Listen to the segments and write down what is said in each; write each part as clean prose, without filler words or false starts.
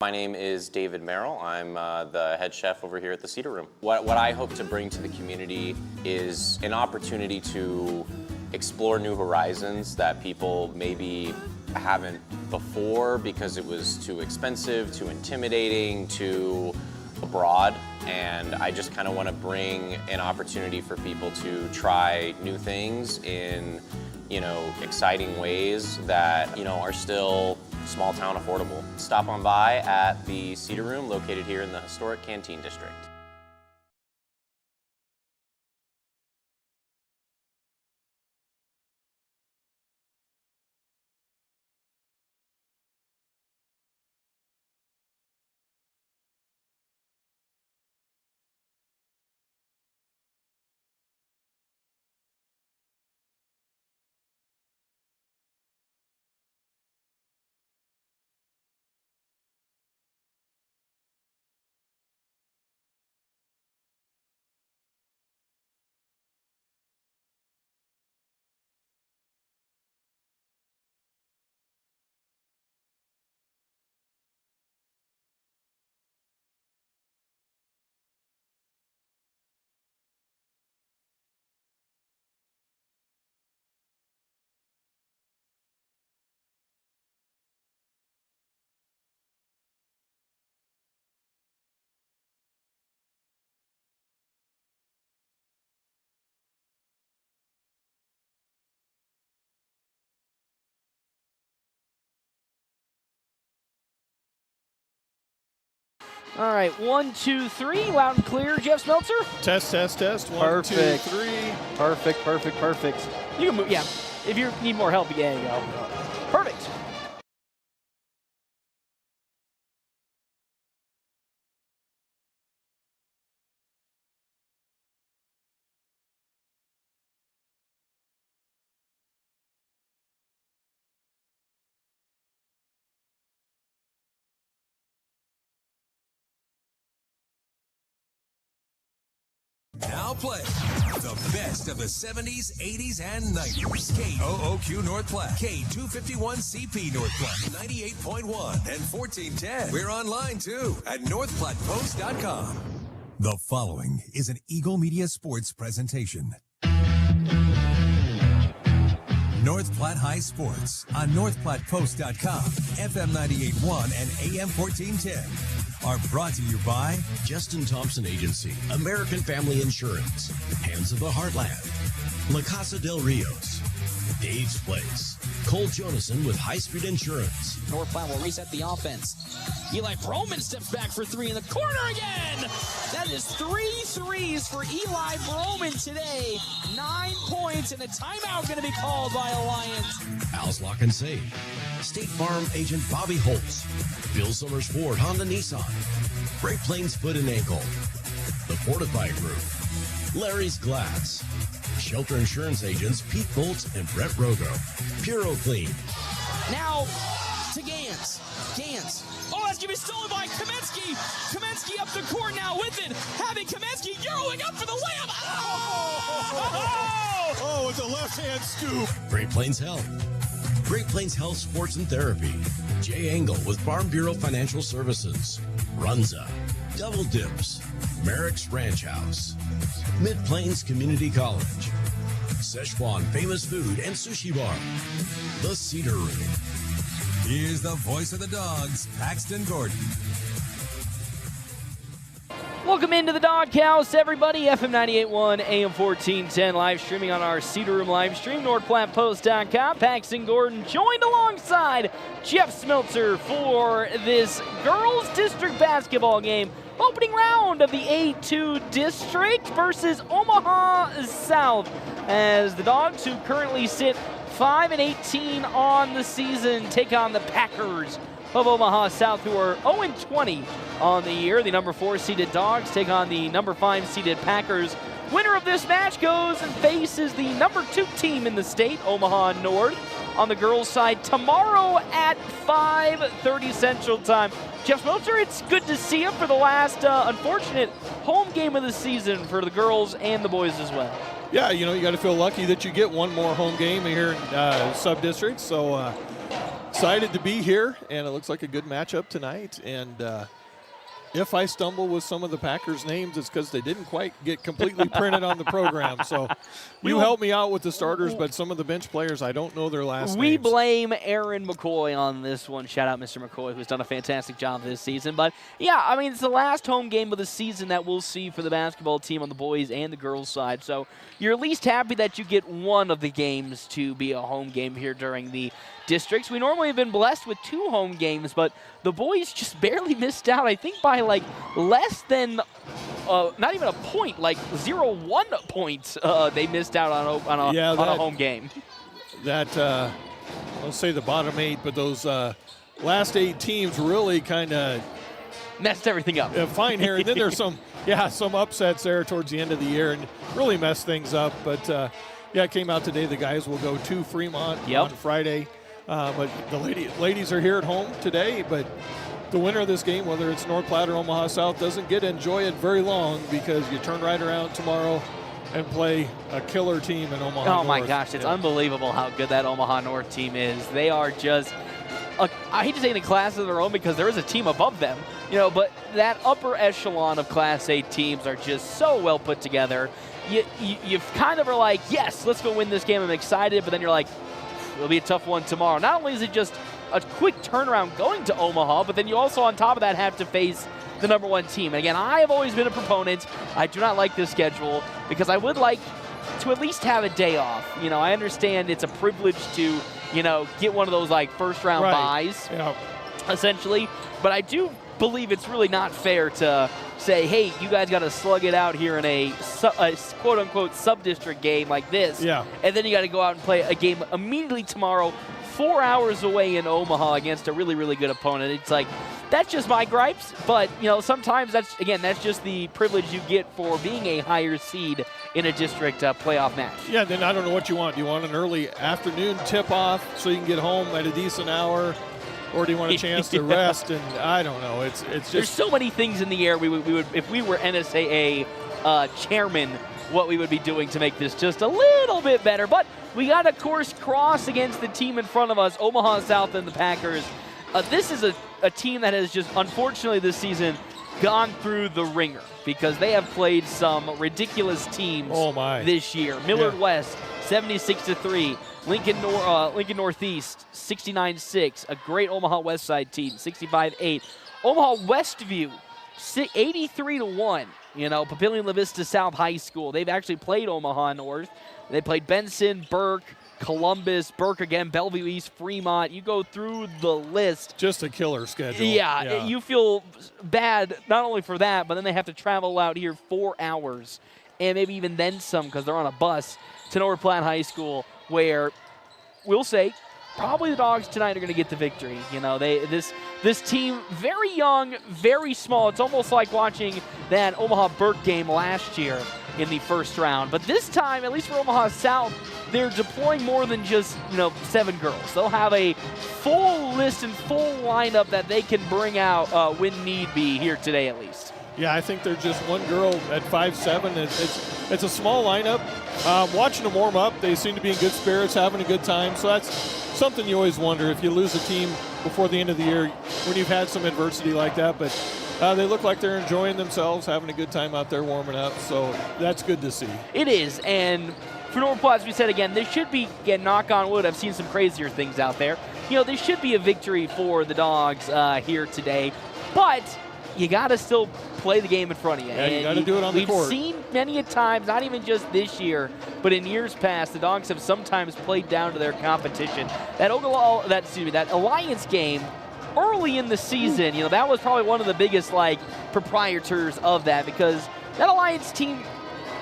My name is David Merrill. I'm the head chef over here at the Cedar Room. What I hope to bring to the community is an opportunity to explore new horizons that people maybe haven't before because it was too expensive, too intimidating, too broad. And I just kind of want to bring an opportunity for people to try new things in, exciting ways that, are still small town affordable. Stop on by at the Cedar Room located here in the historic Canteen District. All right, 1, 2, 3, loud and clear. Jeff Smeltzer. Test. 1, Perfect. 2, 3. Perfect. You can move, yeah. If you need more help, yeah, you go. Perfect. Now play the best of the 70s, 80s, and 90s. KOOQ North Platte, K251CP North Platte, 98.1 and 1410. We're online too at NorthPlattePost.com. The following is an Eagle Media Sports presentation. North Platte High Sports on NorthPlattePost.com, FM 98.1 and AM 1410. Are brought to you by Justin Thompson Agency, American Family Insurance, Hands of the Heartland, La Casa del Rios, Dave's Place, Cole Jonason with High Street Insurance. North Platte will reset the offense. Eli Broman steps back for three in the corner again. That is 3 threes for Eli Broman today. 9 points and a timeout going to be called by Alliance. Al's Lock and Save, State Farm Agent Bobby Holtz, Bill Summers Ford Honda Nissan, Great Plains Foot and Ankle, The Fortify Group, Larry's Glass, Shelter Insurance Agents Pete Bolt and Brett Rogo, Puro Clean. Now to Gans. Oh, that's going to be stolen by Kamensky. Kamensky up the court now with it. Having Kamensky Euroing up for the layup. Oh, it's a left-hand scoop. Great Plains Health. Great Plains Health Sports and Therapy. Jay Engel with Farm Bureau Financial Services. Runza. Double Dips. Merrick's Ranch House. Mid-Plains Community College. Szechuan Famous Food and Sushi Bar. The Cedar Room. Here's the voice of the Dogs, Paxton Gordon. Welcome into the Doghouse, everybody. FM 98.1, AM 1410, live streaming on our Cedar Room live stream, NorthPlattePost.com. Paxton Gordon joined alongside Jeff Smeltzer for this girls' district basketball game. Opening round of the A2 district versus Omaha South, as the Dogs, who currently sit 5-18 on the season, take on the Packers of Omaha South, who are 0-20 on the year. The number 4 seeded Dogs take on the number 5 seeded Packers. Winner of this match goes and faces the number 2 team in the state, Omaha North, on the girls' side tomorrow at 5:30 Central Time. Jeff Smeltzer, it's good to see you for the last unfortunate home game of the season for the girls and the boys as well. Yeah, you got to feel lucky that you get one more home game here in sub-district. So excited to be here, and it looks like a good matchup tonight. And if I stumble with some of the Packers' names, it's because they didn't quite get completely printed on the program. So you help me out with the starters, but some of the bench players, I don't know their last names. We blame Aaron McCoy on this one. Shout out Mr. McCoy, who's done a fantastic job this season. But, yeah, I mean, it's the last home game of the season that we'll see for the basketball team on the boys and the girls side. So you're at least happy that you get one of the games to be a home game here during the districts. We normally have been blessed with 2 home games, but the boys just barely missed out, I think, by like less than not even a point, like 0-1 points they missed out on a home game. That, let's say the bottom 8, but those last 8 teams really kind of messed everything up. Fine here, and then there's some upsets there towards the end of the year and really messed things up. But it came out today. The guys will go to Fremont on Friday. But the ladies are here at home today, but the winner of this game, whether it's North Platte or Omaha South, doesn't get to enjoy it very long because you turn right around tomorrow and play a killer team in Omaha North. Oh, my gosh. It's unbelievable how good that Omaha North team is. They are just, I hate to say in a class of their own because there is a team above them, but that upper echelon of Class A teams are just so well put together. You kind of are like, yes, let's go win this game. I'm excited, but then you're like, it'll be a tough one tomorrow. Not only is it just a quick turnaround going to Omaha, but then you also, on top of that, have to face the number 1 team. And again, I have always been a proponent. I do not like this schedule because I would like to at least have a day off. I understand it's a privilege to, get one of those like first-round buys, essentially. But I do believe it's really not fair to say, hey, you guys got to slug it out here in a quote-unquote sub-district game like this. Yeah. And then you got to go out and play a game immediately tomorrow, 4 hours away in Omaha against a really, really good opponent. It's like, that's just my gripes. But, sometimes that's just the privilege you get for being a higher seed in a district playoff match. Yeah, then I don't know what you want. Do you want an early afternoon tip-off so you can get home at a decent hour? Or do you want a chance to rest? And I don't know. It's just, there's so many things in the air. We would if we were NSAA chairman, what we would be doing to make this just a little bit better. But we got a course cross against the team in front of us, Omaha South and the Packers. This is a team that has just, unfortunately, this season gone through the ringer because they have played some ridiculous teams this year. Millard West, 76-3. Lincoln Northeast, 69-6. A great Omaha West Side team, 65-8. Omaha Westview, 83-1. Papillion La Vista South High School. They've actually played Omaha North. They played Benson, Burke, Columbus, Burke again, Bellevue East, Fremont. You go through the list. Just a killer schedule. Yeah, you feel bad not only for that, but then they have to travel out here 4 hours and maybe even then some because they're on a bus to North Platte High School, where we'll say probably the Dogs tonight are going to get the victory. This team, very young, very small. It's almost like watching that Omaha Burke game last year in the first round. But this time, at least for Omaha South, they're deploying more than just 7 girls. They'll have a full list and full lineup that they can bring out when need be here today at least. Yeah, I think they're just one girl at 5'7". It's a small lineup. Watching them warm up, they seem to be in good spirits, having a good time. So that's something you always wonder if you lose a team before the end of the year when you've had some adversity like that. But they look like they're enjoying themselves, having a good time out there warming up. So that's good to see. It is. And for North Platte, as we said again, this should be, again, knock on wood, I've seen some crazier things out there. This should be a victory for the Dogs here today. But you got to still play the game in front of you. Yeah, you got to do it on the court. We've seen many a times, not even just this year, but in years past, the Dogs have sometimes played down to their competition. That Alliance game early in the season, that was probably one of the biggest proprietors of that, because that Alliance team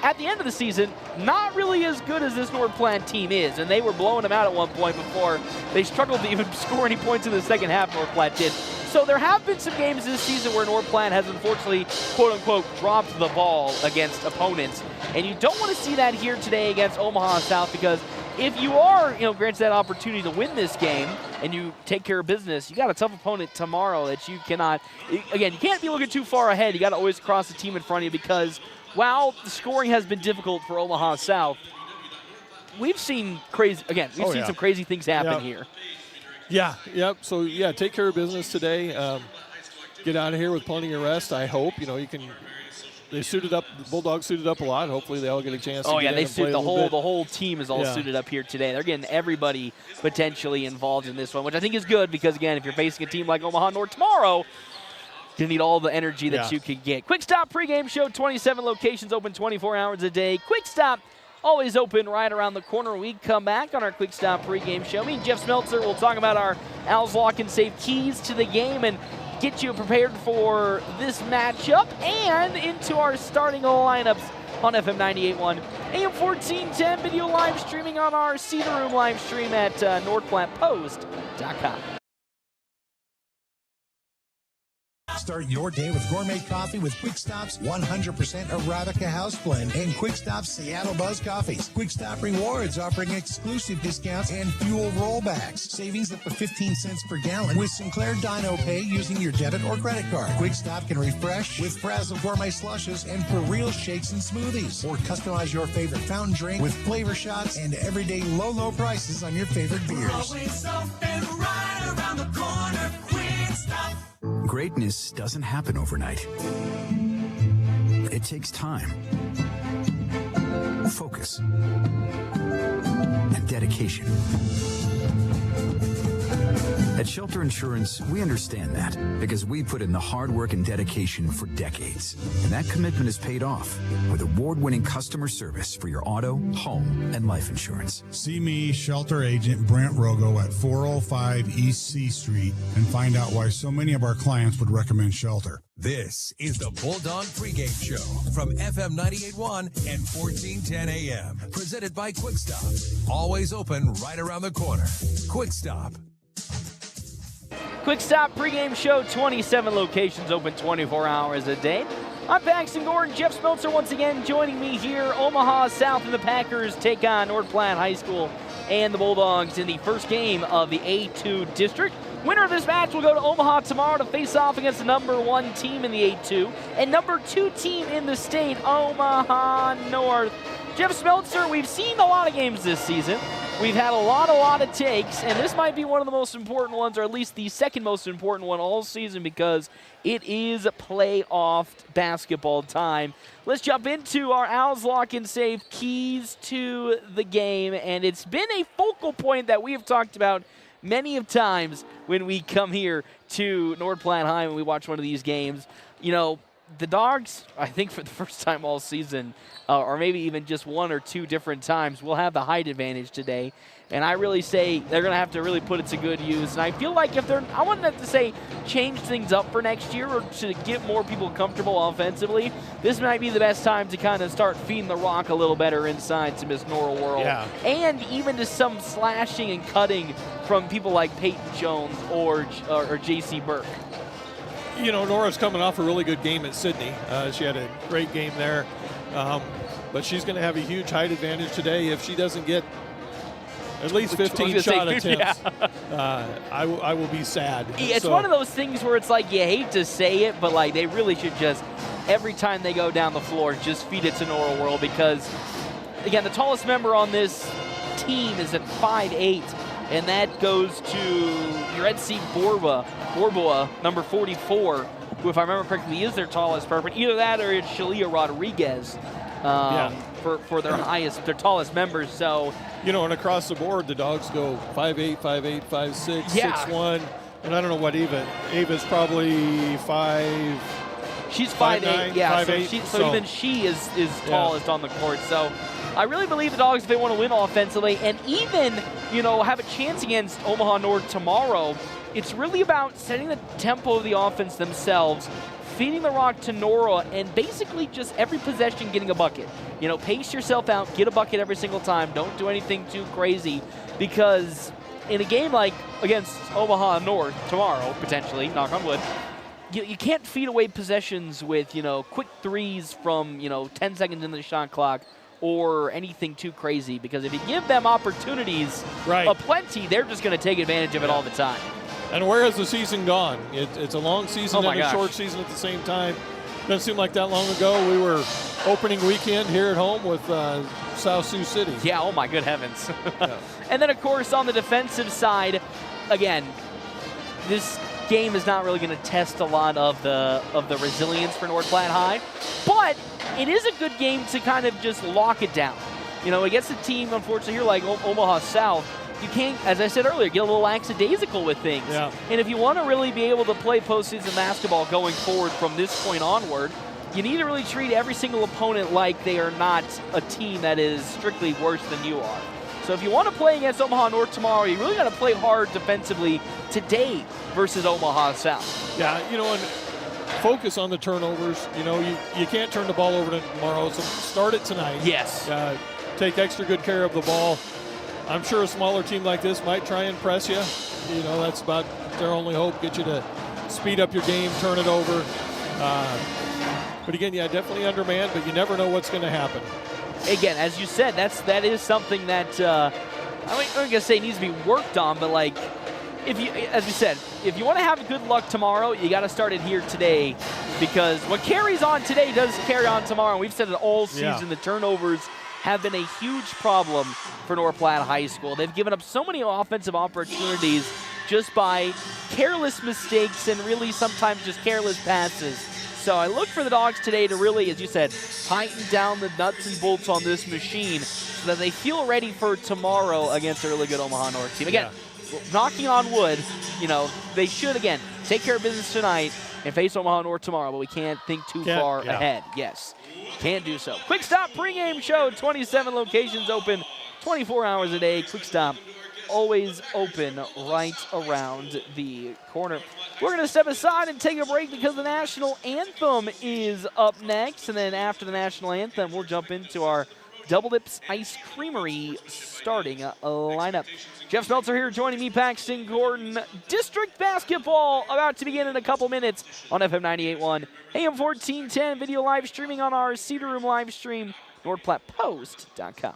at the end of the season, not really as good as this North Platte team is, and they were blowing them out at one point before they struggled to even score any points in the second half. North Platte did. So there have been some games this season where North Platte has unfortunately, quote-unquote, dropped the ball against opponents. And you don't want to see that here today against Omaha South, because if you are, granted that opportunity to win this game and you take care of business, you got a tough opponent tomorrow that you cannot, again, you can't be looking too far ahead. You got to always cross the team in front of you, because while the scoring has been difficult for Omaha South, we've seen crazy, again, we've seen some crazy things happen here. Yeah, yep. So, yeah, take care of business today. Get out of here with plenty of rest, I hope. You know, you can – they suited up – the Bulldogs suited up a lot. Hopefully they all get a chance to get in and play a little bit. The whole team is all suited up here today. They're getting everybody potentially involved in this one, which I think is good because, again, if you're facing a team like Omaha North tomorrow – you need all the energy that you could get. Quick Stop pregame show, 27 locations open 24 hours a day. Quick Stop always open right around the corner. We come back on our Quick Stop pregame show. Me and Jeff Smeltzer will talk about our Owls Lock and Save keys to the game and get you prepared for this matchup and into our starting lineups on FM 98.1, AM 1410, video live streaming on our Cedar Room live stream at NordPlattePost.com. Start your day with gourmet coffee with Quick Stop's 100% Arabica house blend and Quick Stop's Seattle Buzz coffees. Quick Stop Rewards offering exclusive discounts and fuel rollbacks. Savings up to 15 cents per gallon with Sinclair Dino Pay using your debit or credit card. Quick Stop can refresh with Frazzle gourmet slushes and for real shakes and smoothies. Or customize your favorite fountain drink with flavor shots and everyday low prices on your favorite beers. Always open right around the corner. Quick Stop. Greatness doesn't happen overnight. It takes time, focus, and dedication. At Shelter Insurance, we understand that because we put in the hard work and dedication for decades. And that commitment is paid off with award-winning customer service for your auto, home, and life insurance. See me, Shelter Agent Brent Rogo at 405 East C Street and find out why so many of our clients would recommend Shelter. This is the Bulldog pregame show from FM 98.1 and 1410 AM. Presented by Quick Stop. Always open right around the corner. Quick Stop. Quick Stop pregame show, 27 locations open 24 hours a day. I'm Paxton Gordon. Jeff Smeltzer once again joining me here. Omaha South and the Packers take on North Platte High School and the Bulldogs in the first game of the A2 district. Winner of this match will go to Omaha tomorrow to face off against the number 1 team in the A2 and number 2 team in the state, Omaha North. Jeff Smeltzer, we've seen a lot of games this season. We've had a lot of takes, and this might be one of the most important ones, or at least the second most important one all season because it is playoff basketball time. Let's jump into our Owls Lock and Save keys to the game, and it's been a focal point that we have talked about many of times when we come here to North Platte High and we watch one of these games. You know, the Dogs, I think for the first time all season, or maybe even just one or two different times, will have the height advantage today. And I really say they're going to have to really put it to good use. And I feel like if they're, I wouldn't have to say change things up for next year or to get more people comfortable offensively, this might be the best time to kind of start feeding the rock a little better inside to Miss Nora World. Yeah. And even to some slashing and cutting from people like Peyton Jones or J.C. Burke. You know, Nora's coming off a really good game at Sydney. She had a great game there. But she's going to have a huge height advantage today if she doesn't get at least 15 shot attempts. I will be sad. It's one of those things where it's like you hate to say it, but like they really should just, every time they go down the floor, just feed it to Nora World because, again, the tallest member on this team is at 5'8", and that goes to Yuretsi Borboa, number 44, who, if I remember correctly, is their tallest person. Either that or it's Shalia Rodriguez for their tallest members. So, you know, and across the board, the Dogs go 5'8", 5'8", 5'6", 6'1", and I don't know what Ava's probably 5. She's 5'8", yeah. 5'8", so even she is tallest on the court. So I really believe the Dogs, if they want to win offensively and even, you know, have a chance against Omaha North tomorrow, it's really about setting the tempo of the offense themselves, feeding the rock to Nora, and basically just every possession getting a bucket. You know, pace yourself out, get a bucket every single time. Don't do anything too crazy because in a game like against Omaha North tomorrow, potentially, knock on wood, you can't feed away possessions with, you know, quick threes from, you know, 10 seconds into the shot clock or anything too crazy because if you give them opportunities aplenty, they're just going to take advantage of it all the time. And where has the season gone? It's a long season and a short season at the same time. Doesn't seem like that long ago. We were opening weekend here at home with South Sioux City. Yeah, oh my good heavens. And then, of course, on the defensive side, again, this game is not really going to test a lot of the resilience for North Platte High, but it is a good game to kind of just lock it down. Against a team, unfortunately, here like Omaha South, you can't, as I said earlier, get a little lackadaisical with things. Yeah. And if you want to really be able to play postseason basketball going forward from this point onward, you need to really treat every single opponent like they are not a team that is strictly worse than you are. So if you want to play against Omaha North tomorrow, you really got to play hard defensively today versus Omaha South. Yeah, and focus on the turnovers. You can't turn the ball over tomorrow, so start it tonight. Yes. Take extra good care of the ball. I'm sure a smaller team like this might try and press you. That's about their only hope, get you to speed up your game, turn it over. But again, definitely undermanned, but you never know what's going to happen. Again, as you said, that is something that I'm not going to say needs to be worked on, but as we said, if you want to have good luck tomorrow, you got to start it here today, because what carries on today does carry on tomorrow. And we've said it all season, the turnovers have been a huge problem for North Platte High School. They've given up so many offensive opportunities just by careless mistakes and really sometimes just careless passes. So I look for the Dogs today to really, as you said, tighten down the nuts and bolts on this machine so that they feel ready for tomorrow against a really good Omaha North team. Again, knocking on wood, they should, again, take care of business tonight and face Omaha North tomorrow, but we can't think too far ahead. Yes, can't do so. Quick Stop pregame show, 27 locations open 24 hours a day. Quick Stop always open right around the corner. We're going to step aside and take a break because the national anthem is up next. And then after the national anthem, we'll jump into our Double Dips Ice Creamery starting lineup. Jeff Smeltzer here joining me, Paxton Gordon. District basketball about to begin in a couple minutes on FM 98.1, AM 1410, video live streaming on our Cedar Room live stream, NordPlattePost.com.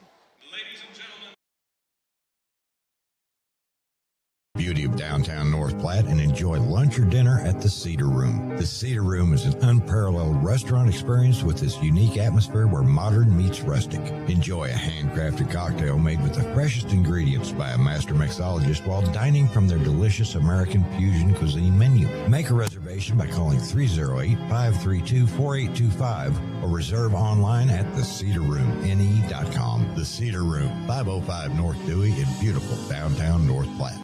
Beauty of downtown North Platte and enjoy lunch or dinner at the Cedar Room. The Cedar Room is an unparalleled restaurant experience with this unique atmosphere where modern meets rustic. Enjoy a handcrafted cocktail made with the freshest ingredients by a master mixologist while dining from their delicious American fusion cuisine menu. Make a reservation by calling 308-532-4825 or reserve online at thecedarroomne.com. The Cedar Room, 505 North Dewey in beautiful downtown North Platte.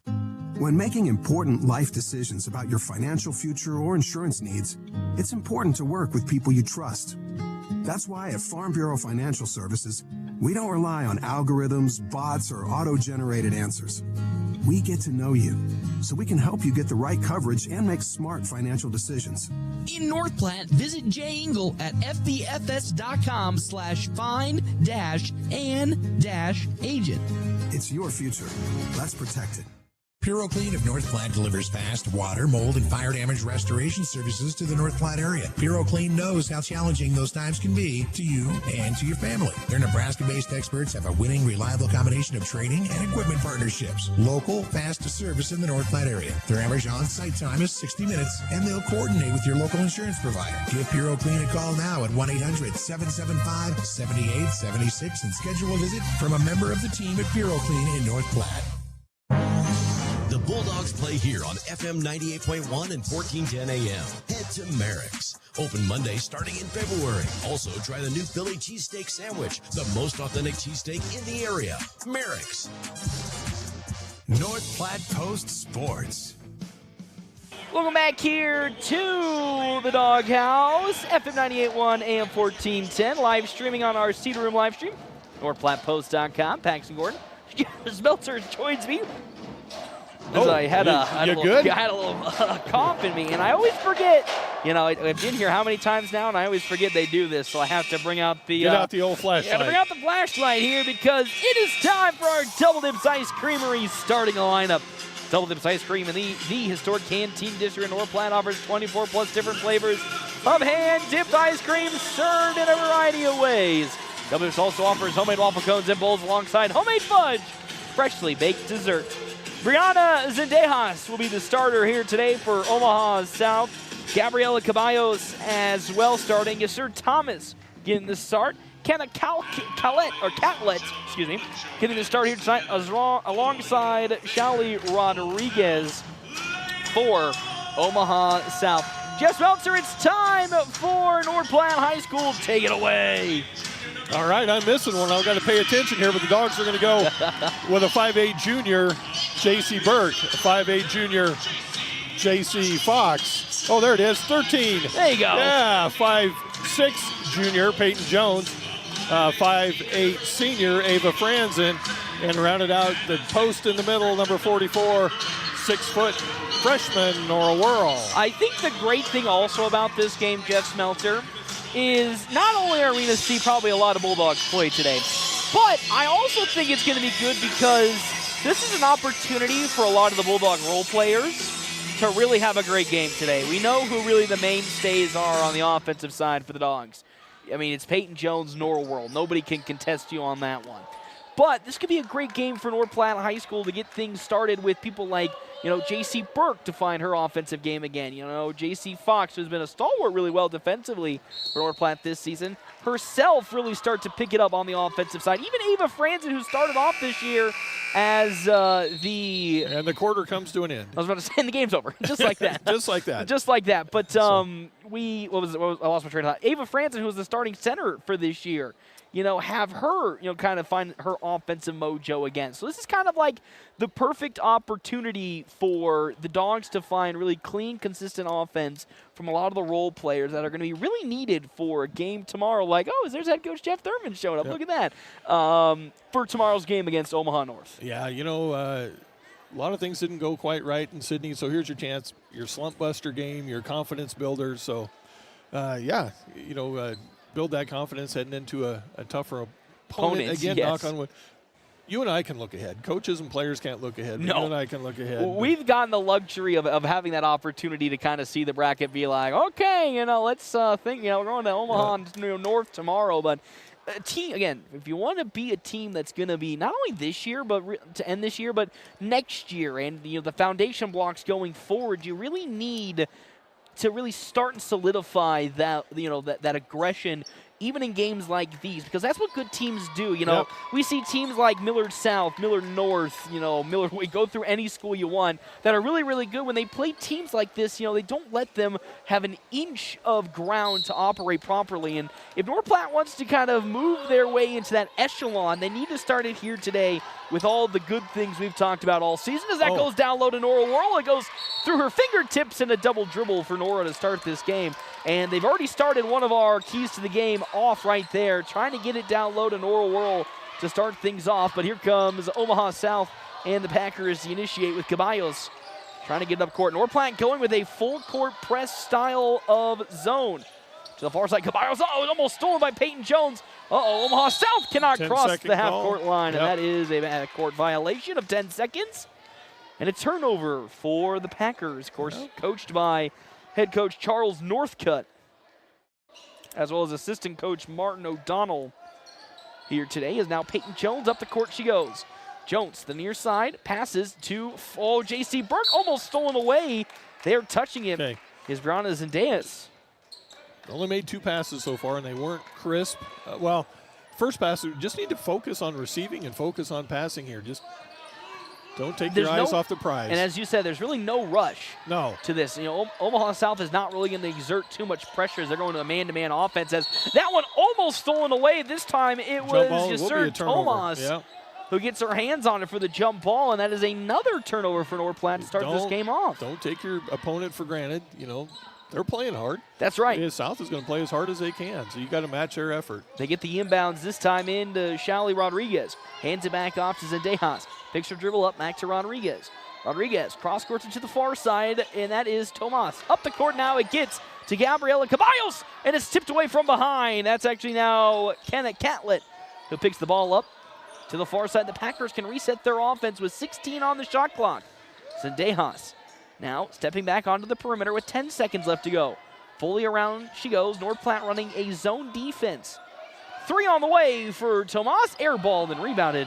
When making important life decisions about your financial future or insurance needs, it's important to work with people you trust. That's why at Farm Bureau Financial Services, we don't rely on algorithms, bots, or auto-generated answers. We get to know you, so we can help you get the right coverage and make smart financial decisions. In North Platte, visit Jay Engel at fbfs.com/find-an-agent. It's your future. Let's protect it. PuroClean of North Platte delivers fast water, mold, and fire damage restoration services to the North Platte area. PuroClean knows how challenging those times can be to you and to your family. Their Nebraska-based experts have a winning, reliable combination of training and equipment partnerships. Local, fast service in the North Platte area. Their average on-site time is 60 minutes, and they'll coordinate with your local insurance provider. Give PuroClean a call now at 1-800-775-7876 and schedule a visit from a member of the team at PuroClean in North Platte. The Bulldogs play here on FM 98.1 and 1410 AM. Head to Merrick's. Open Monday starting in February. Also, try the new Philly cheesesteak sandwich, the most authentic cheesesteak in the area. Merrick's. North Platte Post Sports. Welcome back here to the Doghouse, FM 98.1, AM 1410, live streaming on our Cedar Room live stream, NordPlattePost.com. Paxton Gordon. Smeltzer joins me. I had a little cough in me, and I always forget. I've been here how many times now, and I always forget they do this, so I have to bring out the... Get out the old flashlight. Bring out the flashlight here because it is time for our Double Dips Ice Creamery starting a lineup. Double Dips Ice Cream in the historic Canteen District in North Platte offers 24 plus different flavors of hand-dipped ice cream served in a variety of ways. Double Dips also offers homemade waffle cones and bowls alongside homemade fudge, freshly baked dessert. Brianna Zendejas will be the starter here today for Omaha South. Gabriela Caballos as well starting. Yasir Thomas getting the start. Catlett, excuse me, getting the start here tonight alongside Shally Rodriguez for Omaha South. Jeff Smeltzer, it's time for North Platte High School. Take it away. All right, I'm missing one. I've got to pay attention here, but the Dogs are going to go with a 5'8 junior, J.C. Burke, a 5'8 junior, J.C. Fox. Oh, there it is, 13. There you go. Yeah, 5'6 junior, Peyton Jones, 5'8 senior, Ava Franzen, and rounded out the post in the middle, number 44, 6-foot freshman, Nora Whirl. I think the great thing also about this game, Jeff Smeltzer, is not only are we going to see probably a lot of Bulldogs play today, but I also think it's going to be good because this is an opportunity for a lot of the Bulldog role players to really have a great game today. We know who really the mainstays are on the offensive side for the Dogs. I mean, it's Peyton Jones, Nora Whirl. Nobody can contest you on that one. But this could be a great game for North Platte High School to get things started with people like, J.C. Burke to find her offensive game again. J.C. Fox, who's been a stalwart really well defensively for North Platte this season, herself really start to pick it up on the offensive side. Even Ava Franzen, who started off this year as And the quarter comes to an end. I was about to say, and the game's over. Just like that. Just like that. Just like that. But I lost my train of thought. Ava Franzen, who was the starting center for this year, have her, kind of find her offensive mojo again. So this is kind of like the perfect opportunity for the Dogs to find really clean, consistent offense from a lot of the role players that are going to be really needed for a game tomorrow. Like, there's head coach Jeff Thurman showing up. Yep. Look at that. For tomorrow's game against Omaha North. Yeah, a lot of things didn't go quite right in Sydney, so here's your chance, your slump buster game, your confidence builder. So, build that confidence heading into a tougher opponent. Again, yes. Knock on wood. You and I can look ahead. Coaches and players can't look ahead. No. You and I can look ahead. We've gotten the luxury of having that opportunity to kind of see the bracket, be like, okay, let's think, we're going to Omaha North tomorrow. But a team, again, if you want to be a team that's going to be not only this year, but to end this year, but next year, and the foundation blocks going forward, you really need to really start and solidify that that aggression even in games like these, because that's what good teams do. Yep. We see teams like Millard South, Millard North, Millard, we go through any school you want, that are really, really good. When they play teams like this, they don't let them have an inch of ground to operate properly. And if North Platte wants to kind of move their way into that echelon, they need to start it here today with all the good things we've talked about all season. As that goes down low to Nora Whirl, it goes through her fingertips and a double dribble for Nora to start this game. And they've already started one of our keys to the game off right there, trying to get it down low to Nora Whirl to start things off. But here comes Omaha South and the Packers to initiate with Caballos trying to get it up court. North Platte going with a full court press style of zone. To the far side, Caballos, almost stolen by Peyton Jones. Omaha South cannot cross the half-court line, and that is a court violation of 10 seconds. And a turnover for the Packers, of course, coached by head coach Charles Northcutt, as well as assistant coach Martin O'Donnell. Here today is now Peyton Jones. Up the court she goes. Jones, the near side, passes to J.C. Burke, almost stolen away. They're touching him. Is Brianna Zendejas. Only made 2 passes so far, and they weren't crisp. First pass, we just need to focus on receiving and focus on passing here. Just don't take your eyes off the prize. And as you said, there's really no rush to this. Omaha South is not really going to exert too much pressure as they're going to a man-to-man offense. As that one almost stolen away. This time it was Yasser Tomas who gets her hands on it for the jump ball, and that is another turnover for North Platte to start this game off. Don't take your opponent for granted. They're playing hard. That's right. South is going to play as hard as they can, so you got to match their effort. They get the inbounds this time into Shally Rodriguez. Hands it back off to Zendejas. Picks her dribble up back to Rodriguez. Rodriguez cross-courts it to the far side, and that is Tomas. Up the court now, it gets to Gabriela Caballos, and it's tipped away from behind. That's actually now Kenneth Catlett who picks the ball up to the far side. The Packers can reset their offense with 16 on the shot clock. Zendejas now stepping back onto the perimeter with 10 seconds left to go. Fully around she goes. North Platte running a zone defense. 3 on the way for Tomas. Airballed and rebounded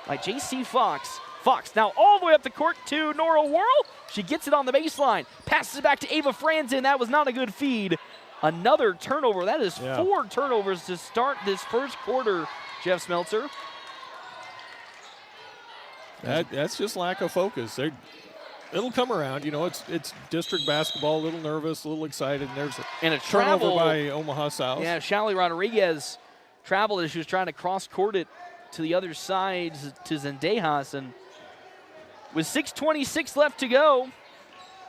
by J.C. Fox. Fox now all the way up the court to Nora Whirl. She gets it on the baseline. Passes it back to Ava Franzen. That was not a good feed Another turnover. That is 4 turnovers to start this first quarter, Jeff Smeltzer. That's just lack of focus. It'll come around. You know, it's district basketball, a little nervous, a little excited, and there's a turnover travel by Omaha South. Yeah, Shelly Rodriguez traveled as she was trying to cross-court it to the other side to Zendejas, and with 6:26 left to go.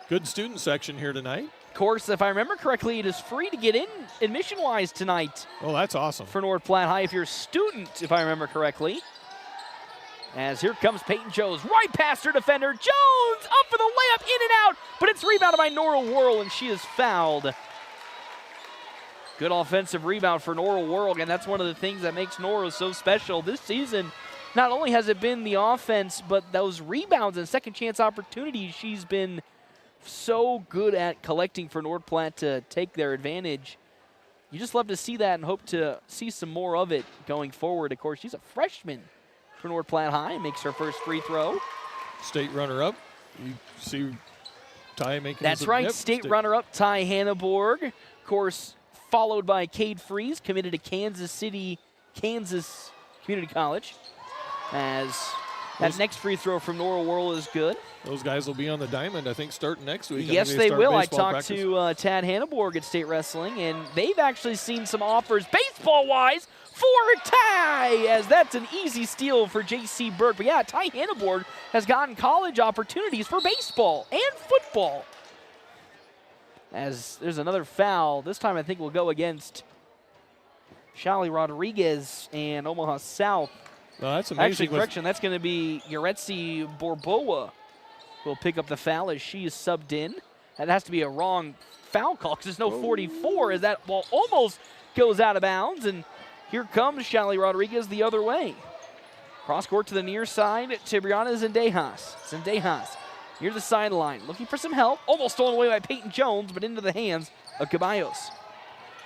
Good student section here tonight. Of course, if I remember correctly, it is free to get in admission-wise tonight. Oh, that's awesome. For North Platte High if you're a student, if I remember correctly. As here comes Peyton Jones, right past her defender. Jones up for the layup, in and out, but it's rebounded by Nora Worrell, and she is fouled. Good offensive rebound for Nora Worrell, and that's one of the things that makes Nora so special this season. Not only has it been the offense, but those rebounds and second chance opportunities she's been so good at collecting for North Platte to take their advantage. You just love to see that and hope to see some more of it going forward. Of course, she's a freshman for North Platte High, makes her first free throw. State runner-up. You see Ty making That's right, state runner-up Ty Hanneborg. Of course, followed by Cade Freeze, committed to Kansas Community College. As that next free throw from Nora Worrell is good. Those guys will be on the diamond, I think, starting next week. Yes, they will. I talked to Tad Hanneborg at State Wrestling, and they've actually seen some offers baseball-wise for Ty, as that's an easy steal for J.C. Burke. But yeah, Ty Hanneborg has gotten college opportunities for baseball and football. As there's another foul. This time I think we'll go against Shelly Rodriguez and Omaha South. No, that's amazing. Actually, correction, that's going to be Yaretsi Borboa who will pick up the foul as she is subbed in. That has to be a wrong foul call because there's no 44 as that ball almost goes out of bounds. And here comes Shelly Rodriguez the other way. Cross court to the near side to Brianna Zendejas. Zendejas near the sideline, looking for some help. Almost stolen away by Peyton Jones, but into the hands of Caballos.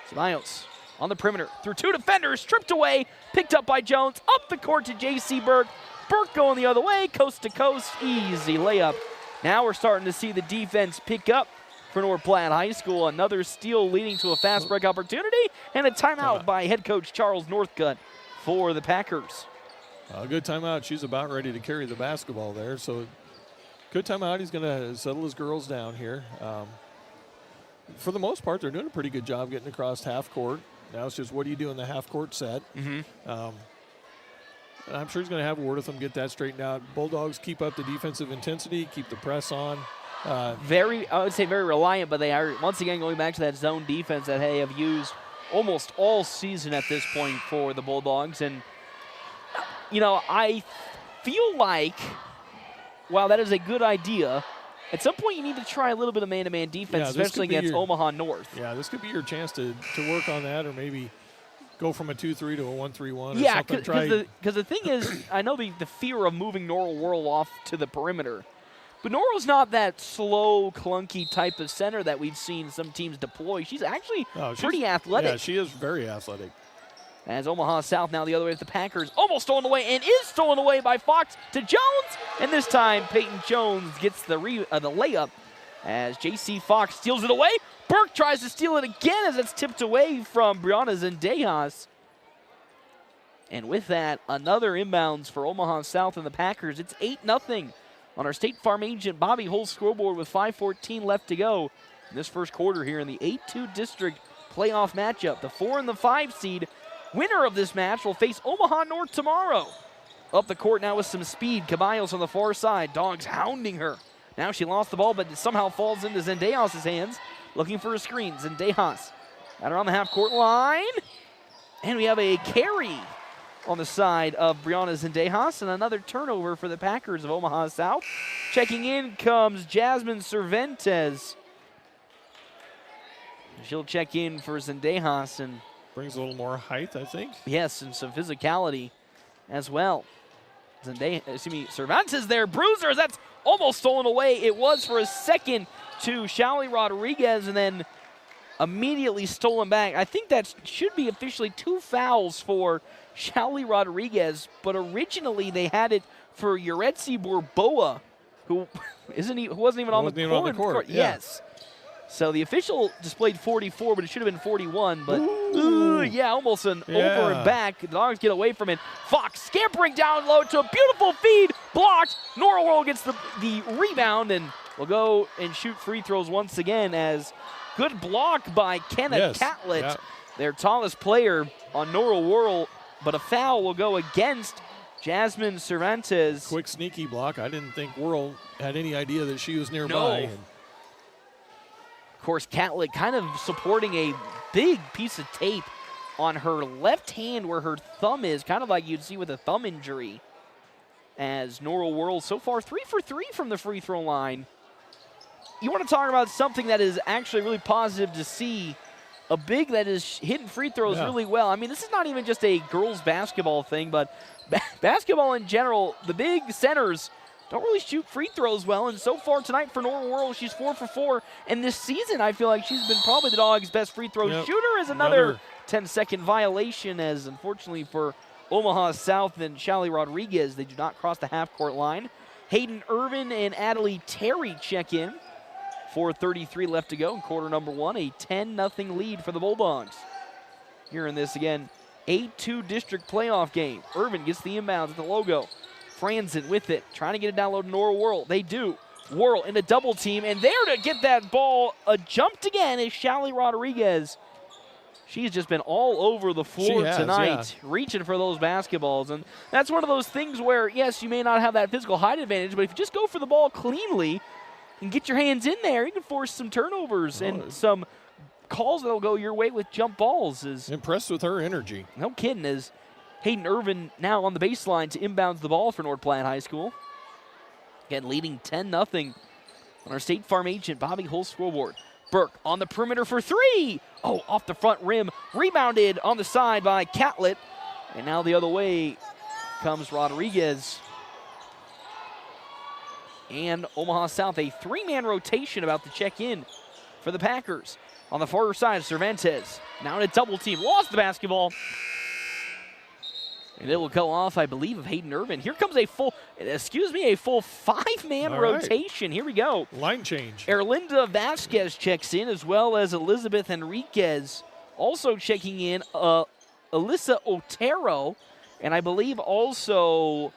Caballos on the perimeter through 2 defenders, stripped away, picked up by Jones, up the court to J.C. Burke. Burke going the other way, coast to coast, easy layup. Now we're starting to see the defense pick up for North Platte High School. Another steal leading to a fast break opportunity, and a timeout by head coach Charles Northcutt for the Packers. A good timeout. She's about ready to carry the basketball there, so good timeout. He's going to settle his girls down here. For the most part, they're doing a pretty good job getting across half court. Now it's just what do you do in the half court set. And I'm sure he's going to have a word with them, get that straightened out. Bulldogs keep up the defensive intensity, keep the press on. I would say very reliant, but they are once again going back to that zone defense that they have used almost all season at this point for the Bulldogs. And, you know, I feel like while that is a good idea, at some point you need to try a little bit of man-to-man defense, especially against Omaha North. Yeah, this could be your chance to work on that, or maybe go from a 2-3 to a 1-3-1. Yeah, because the thing is, I know the fear of moving Nora Worrell off to the perimeter, but Nora's not that slow, clunky type of center that we've seen some teams deploy. She's actually pretty athletic. Yeah, she is very athletic. As Omaha South now the other way with the Packers. Almost stolen away and is stolen away by Fox to Jones. And this time Peyton Jones gets the layup as J.C. Fox steals it away. Burke tries to steal it again as it's tipped away from Brianna Zendejas. And with that, another inbounds for Omaha South and the Packers. It's 8-0 on our State Farm agent Bobby Hull scoreboard with 5:14 left to go in this first quarter here in the 8-2 district playoff matchup. The 4 and the 5 seed winner of this match will face Omaha North tomorrow. Up the court now with some speed. Caballos on the far side. Dogs hounding her. Now she lost the ball, but it somehow falls into Zendejas' hands. Looking for a screen. Zendejas out around the half-court line. And we have a carry on the side of Brianna Zendejas, and another turnover for the Packers of Omaha South. Checking in comes Jasmine Cervantes. She'll check in for Zendejas and brings a little more height, I think. Yes, and some physicality as well. Cervantes there, bruiser, that's almost stolen away. It was for a second to Shelly Rodriguez and then immediately stolen back. I think that should be officially 2 fouls for Shelly Rodriguez, but originally they had it for Yaretsi Borboa, who wasn't even on the court. Yeah. Yes. So the official displayed 44, but it should have been 41. But yeah, almost an over and back. The Dogs get away from it. Fox scampering down low to a beautiful feed, blocked. Norwell World gets the rebound and will go and shoot free throws once again as good block by Kenneth Catlett, their tallest player on Norwell World, but a foul will go against Jasmine Cervantes. Quick sneaky block. I didn't think World had any idea that she was nearby. No. Of course, Catlett kind of supporting a big piece of tape on her left hand where her thumb is, kind of like you'd see with a thumb injury. As Norwell World so far 3 for 3 from the free throw line. You want to talk about something that is actually really positive to see. A big that is hitting free throws really well. I mean, this is not even just a girls basketball thing, but basketball in general, the big centers don't really shoot free throws well. And so far tonight for Norwell World, she's 4 for 4. And this season, I feel like she's been probably the Dogs' best free throw shooter. Is another 10-second violation, as unfortunately for Omaha South and Shelly Rodriguez, they do not cross the half-court line. Hayden Irvin and Adelie Terry check in. 4:33 left to go in quarter number 1. A 10-0 lead for the Bulldogs. Here in this, again, 8-2 district playoff game. Irvin gets the inbounds at the logo. Franzen with it, trying to get it down low to Norwell World. They do. World in a double team, and there to get that ball jumped again is Shelly Rodriguez. She's just been all over the floor tonight, reaching for those basketballs. And that's one of those things where, yes, you may not have that physical height advantage, but if you just go for the ball cleanly and get your hands in there, you can force some turnovers and some calls that will go your way with jump balls. Impressed with her energy. No kidding, as Hayden Irvin now on the baseline to inbounds the ball for North Platte High School. Again, leading 10-0 on our State Farm agent, Bobby Hull scoreboard. Burke on the perimeter for 3. Oh, off the front rim. Rebounded on the side by Catlett. And now the other way comes Rodriguez. And Omaha South, a 3-man rotation about to check in for the Packers. On the far side, Cervantes now in a double team. Lost the basketball. And it will go off, I believe, of Hayden Irvin. Here comes a full 5-man rotation. Here we go. Line change. Erlinda Vasquez checks in, as well as Elizabeth Enriquez. Also checking in, Alyssa Otero. And I believe also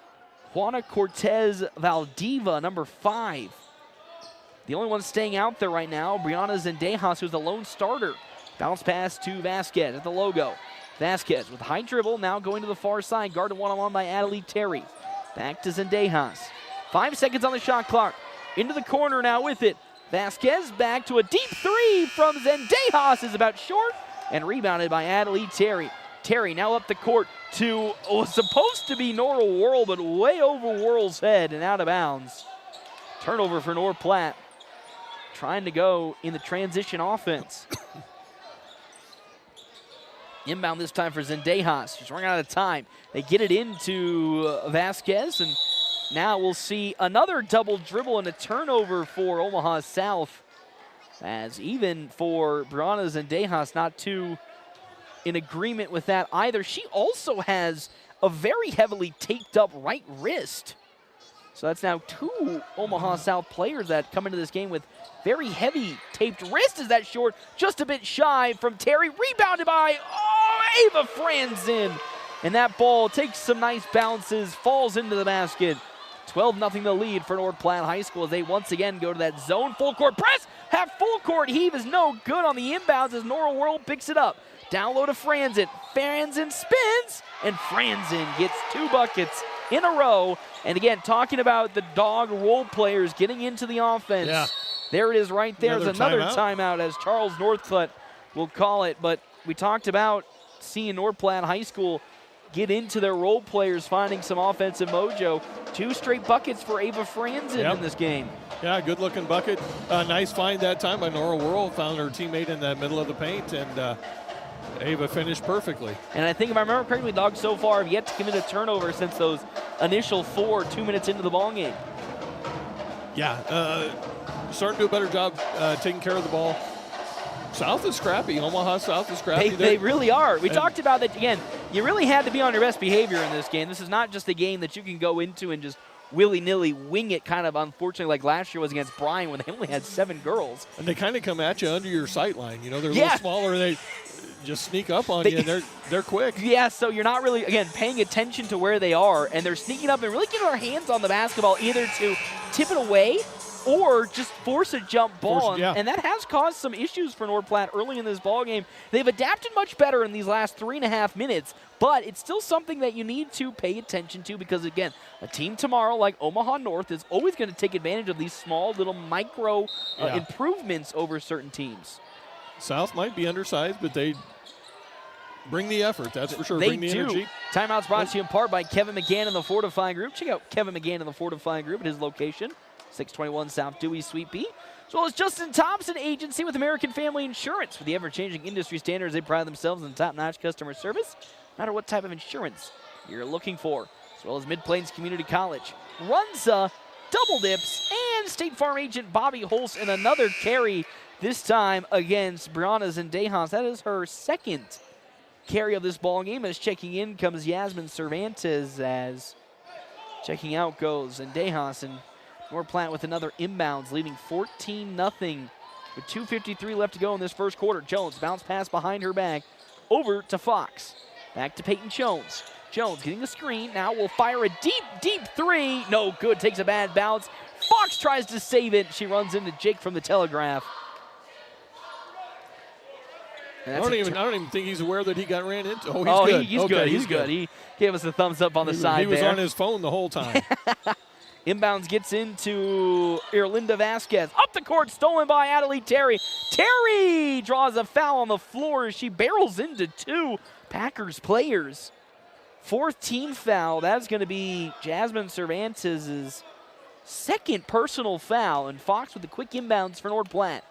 Juana Cortez Valdiva, number 5. The only one staying out there right now, Brianna Zendejas, who's the lone starter. Bounce pass to Vasquez at the logo. Vasquez with high dribble, now going to the far side, guarded one-on-one by Adelie Terry. Back to Zendejas. 5 seconds on the shot clock. Into the corner now with it. Vasquez back to a deep 3 from Zendejas, is about short, and rebounded by Adelie Terry. Terry now up the court to was supposed to be Norwell World, but way over World's head and out of bounds. Turnover for North Platte. Trying to go in the transition offense. Inbound this time for Zendejas. She's running out of time. They get it into Vasquez, and now we'll see another double dribble and a turnover for Omaha South. As even for Brianna Zendejas, not too in agreement with that either. She also has a very heavily taped up right wrist. So that's now 2 Omaha South players that come into this game with very heavy taped wrist. Is that short? Just a bit shy from Terry. Rebounded by Ava Franzen. And that ball takes some nice bounces, falls into the basket. 12-0 the lead for North Platte High School as they once again go to that zone. Full court press. Half full court heave is no good on the inbounds as Norwell World picks it up. Down low to Franzen. Franzen spins, and Franzen gets 2 buckets in a row. And again, talking about the dog role players getting into the offense. Yeah. There it is right there. There's another timeout as Charles Northcutt will call it. But we talked about seeing North Platte High School get into their role players, finding some offensive mojo. 2 straight buckets for Ava Franzen in this game. Yeah, good-looking bucket. Nice find that time by Norwell World. Found her teammate in the middle of the paint, and Ava finished perfectly. And I think if I remember correctly, Dogs so far have yet to commit a turnover since those initial 4 2 minutes into the ballgame. Yeah, starting to do a better job taking care of the ball. South is scrappy. Omaha South is scrappy. They really are. We talked about that, again, you really had to be on your best behavior in this game. This is not just a game that you can go into and just willy-nilly wing it kind of, unfortunately, like last year was against Bryan when they only had 7 girls. And they kind of come at you under your sight line. You know, they're a little smaller, and they just sneak up on you, and they're quick. Yeah, so you're not really, again, paying attention to where they are, and they're sneaking up and really getting their hands on the basketball, either to tip it away or just force a jump ball. And that has caused some issues for North Platte early in this ball game. They've adapted much better in these last 3.5 minutes, but it's still something that you need to pay attention to because, again, a team tomorrow like Omaha North is always going to take advantage of these small little micro improvements over certain teams. South might be undersized, but they bring the effort, that's for sure. They bring the energy. Timeout's brought to you in part by Kevin McGann and the Fortify Group. Check out Kevin McGann and the Fortify Group at his location, 621 South Dewey, Suite B. As well as Justin Thompson Agency with American Family Insurance. With the ever-changing industry standards, they pride themselves on top-notch customer service, no matter what type of insurance you're looking for. As well as Mid-Plains Community College, Runza, Double Dips, and State Farm agent Bobby Holst in another carry, this time against Brianna Zendejas. That is her second carry of this ball game. As checking in comes Yasmin Cervantes, as checking out goes Zendejas, and North Platte with another inbounds, leading 14-0 with 2:53 left to go in this first quarter. Jones, bounce pass behind her back, over to Fox. Back to Peyton Jones. Jones getting the screen, now will fire a deep three. No good, takes a bad bounce. Fox tries to save it. She runs into Jake from the Telegraph. I don't even think he's aware that he got ran into. Oh, he's good. He's good. He gave us a thumbs up on the side there. He was there. on his phone the whole time. Inbounds gets into Erlinda Vasquez. Up the court, stolen by Adelie Terry. Terry draws a foul on the floor as she barrels into 2 Packers players. 4th team foul. That's going to be Jasmine Cervantes' second personal foul. And Fox with the quick inbounds for North Platte.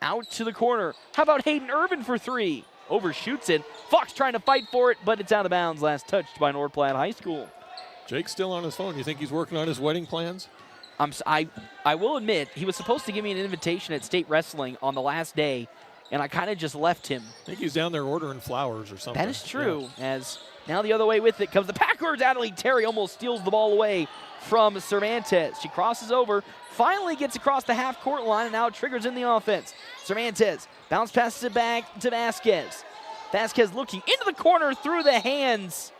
Out to the corner. How about Hayden Irvin for 3? Overshoots it. Fox trying to fight for it, but it's out of bounds. Last touched by North Platte High School. Jake's still on his phone. You think he's working on his wedding plans? I will admit, he was supposed to give me an invitation at State Wrestling on the last day, and I kind of just left him. I think he's down there ordering flowers or something. That is true, as now the other way with it comes the Packers. Adelie Terry almost steals the ball away from Cervantes. She crosses over, finally gets across the half-court line, and now triggers in the offense. Cervantes bounce passes it back to Vasquez. Vasquez looking into the corner through the hands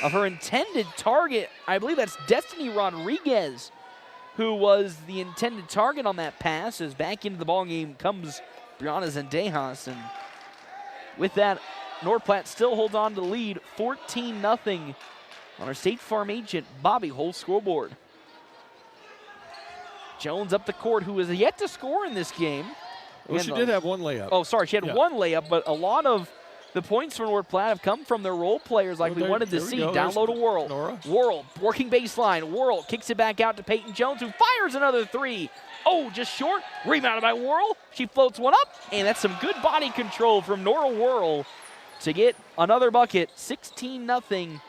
of her intended target. I believe that's Destiny Rodriguez, who was the intended target on that pass. As back into the ball game comes Brianna Zendejas, and with that, North Platte still holds on to the lead, 14-0 on our State Farm agent Bobby Holst scoreboard. Jones up the court, who is yet to score in this game. Well, she did have one layup. Oh, sorry, she had one layup, but a lot of the points for North Platte have come from their role players like we wanted to see. Down low to Worrell. Worrell, working baseline. Worrell kicks it back out to Peyton Jones, who fires another 3. Oh, just short. Rebounded by Worrell. She floats one up, and that's some good body control from Nora Worrell to get another bucket, 16-0.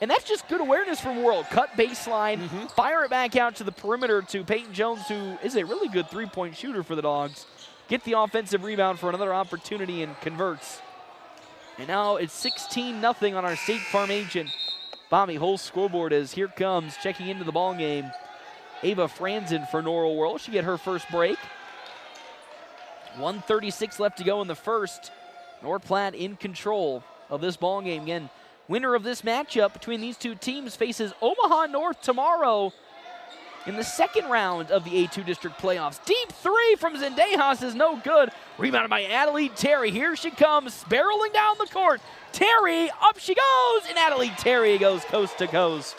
And that's just good awareness from Worrell. Cut baseline, fire it back out to the perimeter to Peyton Jones, who is a really good three-point shooter for the Dogs. Get the offensive rebound for another opportunity and converts. And now it's 16-0 on our State Farm agent Bobby Holst scoreboard, as here comes, checking into the ball game, Ava Franzen for Nora Worrell. She get her first break. 1:36 left to go in the first. North Platte in control of this ball game. Again, winner of this matchup between these two teams faces Omaha North tomorrow in the second round of the A2 District Playoffs. Deep 3 from Zendejas is no good. Rebounded by Adelie Terry. Here she comes, barreling down the court. Terry, up she goes, and Adelie Terry goes coast to coast.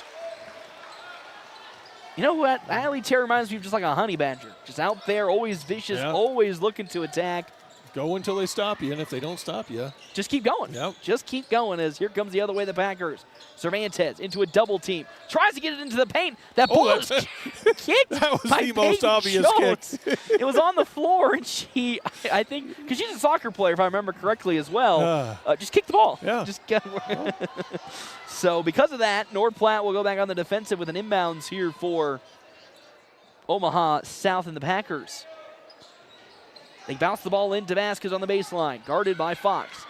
You know what? Adelie Terry reminds me of just like a honey badger. Just out there, always vicious, always looking to attack. Go until they stop you, and if they don't stop you, just keep going. Just keep going, as here comes the other way, the Packers. Cervantes into a double team. Tries to get it into the paint. That ball was kicked. That was by the most Peyton obvious Jones. kick. It was on the floor, and she, I think, because she's a soccer player, if I remember correctly as well, just kicked the ball. Just So because of that, North Platte will go back on the defensive with an inbounds here for Omaha South and the Packers. They bounce the ball into Vasquez on the baseline, guarded by Fox.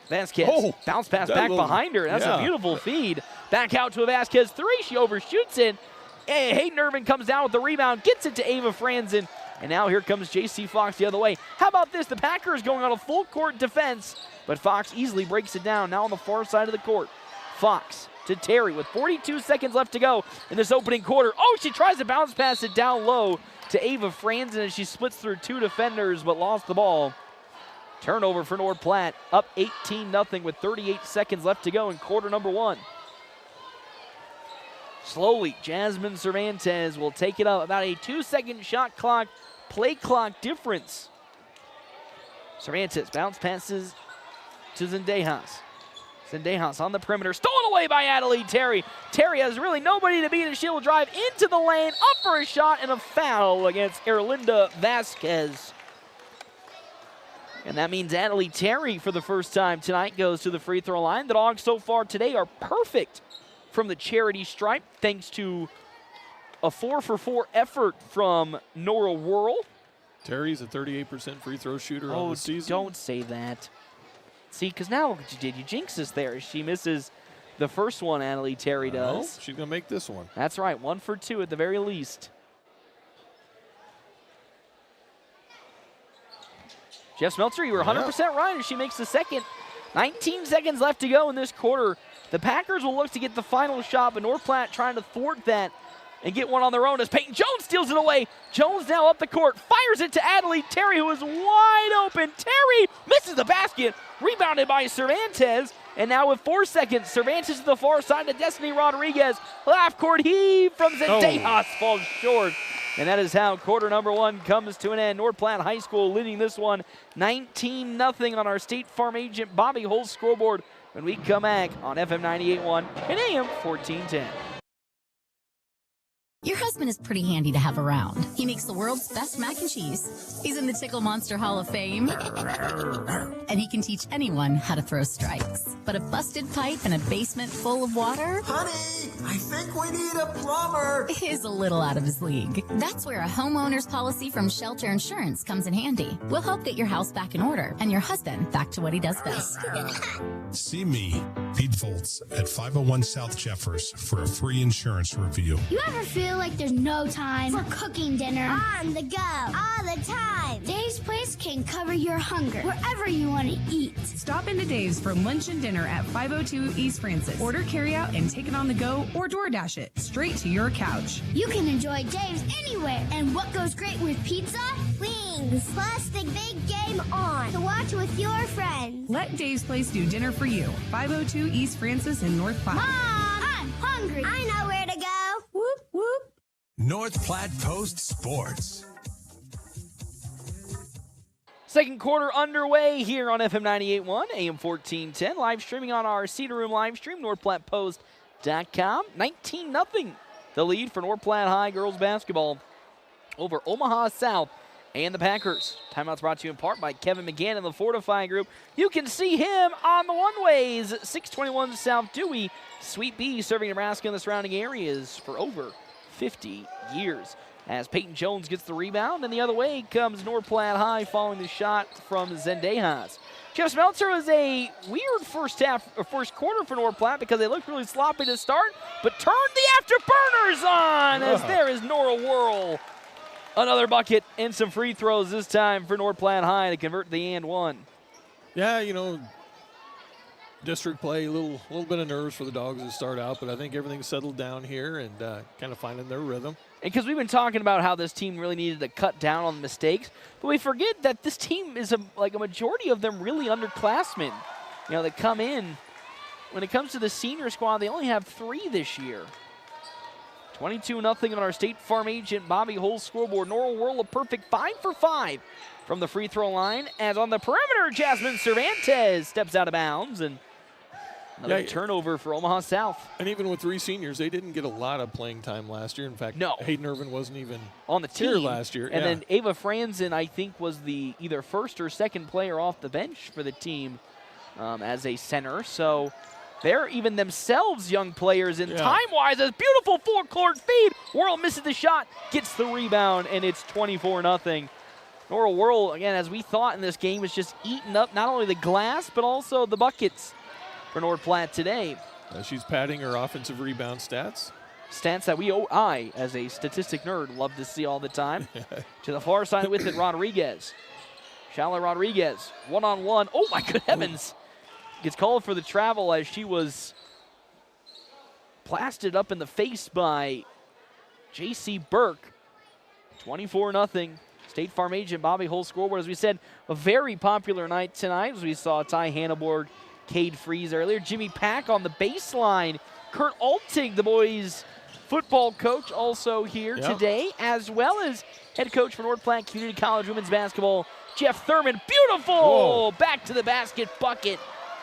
Vasquez, bounce pass back behind her. That's a beautiful feed. Back out to a Vasquez three. She overshoots it. Hayden Irvin comes down with the rebound, gets it to Ava Franzen. And now here comes J.C. Fox the other way. How about this? The Packers going on a full court defense, but Fox easily breaks it down. Now on the far side of the court. Fox to Terry with 42 seconds left to go in this opening quarter. Oh, she tries to bounce pass it down low to Ava Franzen as she splits through two defenders but lost the ball. Turnover for North Platte, up 18-0 with 38 seconds left to go in quarter number one. Slowly, Jasmine Cervantes will take it up. About a 2-second shot clock, play clock difference. Cervantes bounce passes to Zendejas. Zendejas on the perimeter, stolen away by Adelaide Terry. Terry has really nobody to beat, and she'll drive into the lane, up for a shot, and a foul against Erlinda Vasquez. And that means Adelaide Terry, for the first time tonight, goes to the free throw line. The Dogs so far today are perfect from the charity stripe, thanks to a 4-for-4 effort from Nora Worrell. Terry's a 38% free throw shooter on the season. Don't say that. See, because now look what you did. You jinxed us there. She misses the first one, Adelaide Terry does. She's going to make this one. That's right, 1 for 2 at the very least. Jeff Smeltzer, you were 100% right as she makes the second. 19 seconds left to go in this quarter. The Packers will look to get the final shot, but North Platte trying to thwart that and get one on their own as Peyton Jones steals it away. Jones now up the court, fires it to Adelaide Terry, who is wide open. Terry misses the basket, rebounded by Cervantes. And now with 4 seconds, Cervantes to the far side to Destiny Rodriguez. Half court heave from Zendejas falls short. And that is how quarter number one comes to an end. North Platte High School leading this one 19-0 on our State Farm agent Bobby Hull's scoreboard when we come back on FM 98.1 and AM 1410. Your husband is pretty handy to have around. He makes the world's best mac and cheese. He's in the Tickle Monster Hall of Fame. And he can teach anyone how to throw strikes. But a busted pipe and a basement full of water? Honey, I think we need a plumber. Is a little out of his league. That's where a homeowner's policy from Shelter Insurance comes in handy. We'll help get your house back in order and your husband back to what he does best. See me, Pete Volz, at 501 South Jeffers for a free insurance review. You ever feel like there's no time for cooking dinner on the go all the time? Dave's Place can cover your hunger wherever you want to eat. Stop into Dave's for lunch and dinner at 502 East Francis. Order carryout and take it on the go or DoorDash it straight to your couch. You can enjoy Dave's anywhere. And what goes great with pizza? Wings. Plus the big game on to watch with your friends. Let Dave's Place do dinner for you. 502 East Francis in North Platte. Mom, I'm hungry. I know where to go. Whoop, whoop. North Platte Post Sports. Second quarter underway here on FM 98.1, AM 1410, live streaming on our Cedar Room live stream, NorthPlattePost.com. 19-0, the lead for North Platte High girls basketball over Omaha South and the Packers. Timeout's brought to you in part by Kevin McGann and the Fortify Group. You can see him on the one-ways, 621 South Dewey, Sweet Bee, serving Nebraska and the surrounding areas for over 50 years. As Peyton Jones gets the rebound, and the other way comes North Platte High following the shot from Zendejas. Jeff Smeltzer was a weird first quarter for North Platte because they looked really sloppy to start, but turned the afterburners on as there is Nora Worrell. Another bucket and some free throws this time for North Platte High to convert the and one. Yeah, you know, district play, a little bit of nerves for the Dogs to start out, but I think everything's settled down here and kind of finding their rhythm. Because we've been talking about how this team really needed to cut down on the mistakes, but we forget that this team is a majority of them really underclassmen. You know, they come in. When it comes to the senior squad, they only have 3 this year. 22-0 on our State Farm agent Bobby Hull's scoreboard. Nora Worrell a perfect 5 for 5 from the free throw line. As on the perimeter, Jasmine Cervantes steps out of bounds and another turnover for Omaha South. And even with 3 seniors, they didn't get a lot of playing time last year. In fact, Hayden Irvin wasn't even on the team here last year. And then Ava Franzen, I think, was the either first or second player off the bench for the team as a center. So they're even themselves young players in time-wise. A beautiful full-court feed. Worrell misses the shot, gets the rebound, and it's 24-0. Nora Worrell, again, as we thought in this game, was just eating up not only the glass but also the buckets for North Platte today. She's padding her offensive rebound stats. Stats that I, as a statistic nerd, love to see all the time. To the far side with it, Rodriguez. Shala Rodriguez, one-on-one. Oh, my good heavens. Gets called for the travel as she was blasted up in the face by J.C. Burke. 24-0. State Farm agent Bobby Hull scoreboard. As we said, a very popular night tonight as we saw Ty Hanneborg, Cade Freeze earlier. Jimmy Pack on the baseline. Kurt Altig, the boys' football coach, also here today, as well as head coach for North Platte Community College women's basketball, Jeff Thurman. Beautiful! Whoa. Back to the basket bucket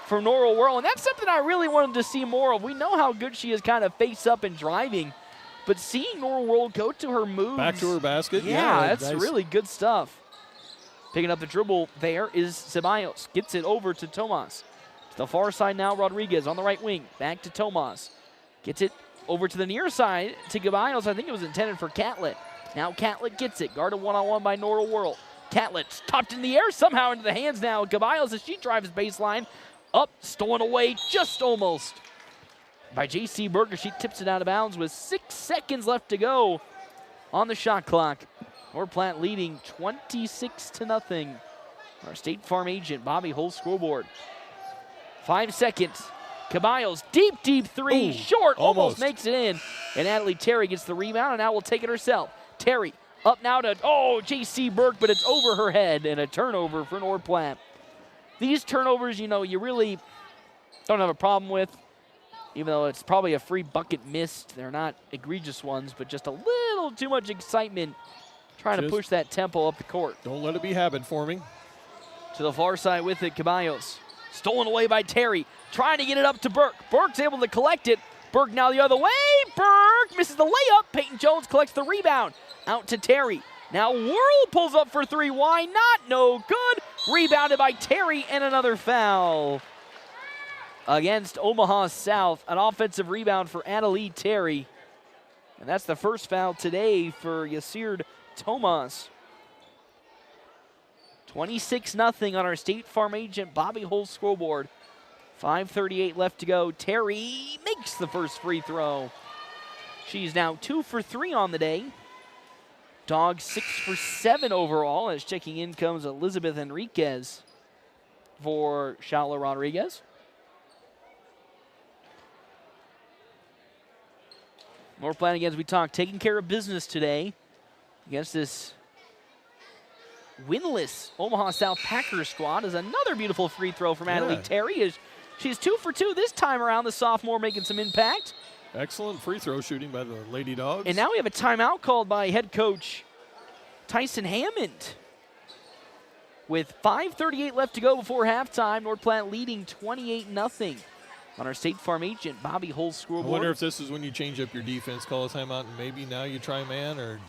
for Nora Whirl. And that's something I really wanted to see more of. We know how good she is kind of face up and driving. But seeing Nora Whirl go to her moves. Back to her basket. Yeah, that's nice. Really good stuff. Picking up the dribble there is Ceballos. Gets it over to Tomas. To the far side now, Rodriguez on the right wing. Back to Tomas. Gets it over to the near side to Ceballos. I think it was intended for Catlett. Now Catlett gets it. Guarded one-on-one by Nora Whirl. Catlett topped in the air somehow into the hands now. Ceballos as she drives baseline. Up, stolen away, just almost by J.C. Burke. She tips it out of bounds with 6 seconds left to go on the shot clock. North Platte leading 26-0. Our State Farm agent, Bobby Hull scoreboard. 5 seconds. Ceballos, deep three, short, almost makes it in. And Natalie Terry gets the rebound, and now will take it herself. Terry up now to, J.C. Burke, but it's over her head, and a turnover for North Platte. These turnovers, you really don't have a problem with, even though it's probably a free bucket missed. They're not egregious ones, but just a little too much excitement trying to push that tempo up the court. Don't let it be habit forming. To the far side with it, Ceballos. Stolen away by Terry, trying to get it up to Burke. Burke's able to collect it. Burke now the other way. Burke misses the layup. Peyton Jones collects the rebound. Out to Terry. Now Whirl pulls up for three. Why not? No good. Rebounded by Terry, and another foul against Omaha South. An offensive rebound for Natalie Terry. And that's the first foul today for Yasir Tomas. 26-0 on our State Farm agent Bobby Hull scoreboard. 5:38 left to go. Terry makes the first free throw. She's now 2 for 3 on the day. Dogs 6 for 7 overall, as checking in comes Elizabeth Enriquez for Shala Rodriguez. North Platte, again, as we talk, taking care of business today against this winless Omaha South Packers squad. Is another beautiful free throw from Natalie Terry. She's 2 for 2 this time around, the sophomore making some impact. Excellent free throw shooting by the Lady Dogs. And now we have a timeout called by head coach Tyson Hammond. With 5:38 left to go before halftime, North Platte leading 28-0 on our State Farm agent Bobby Hull scoreboard. I wonder if this is when you change up your defense, call a timeout, and maybe now you try man, or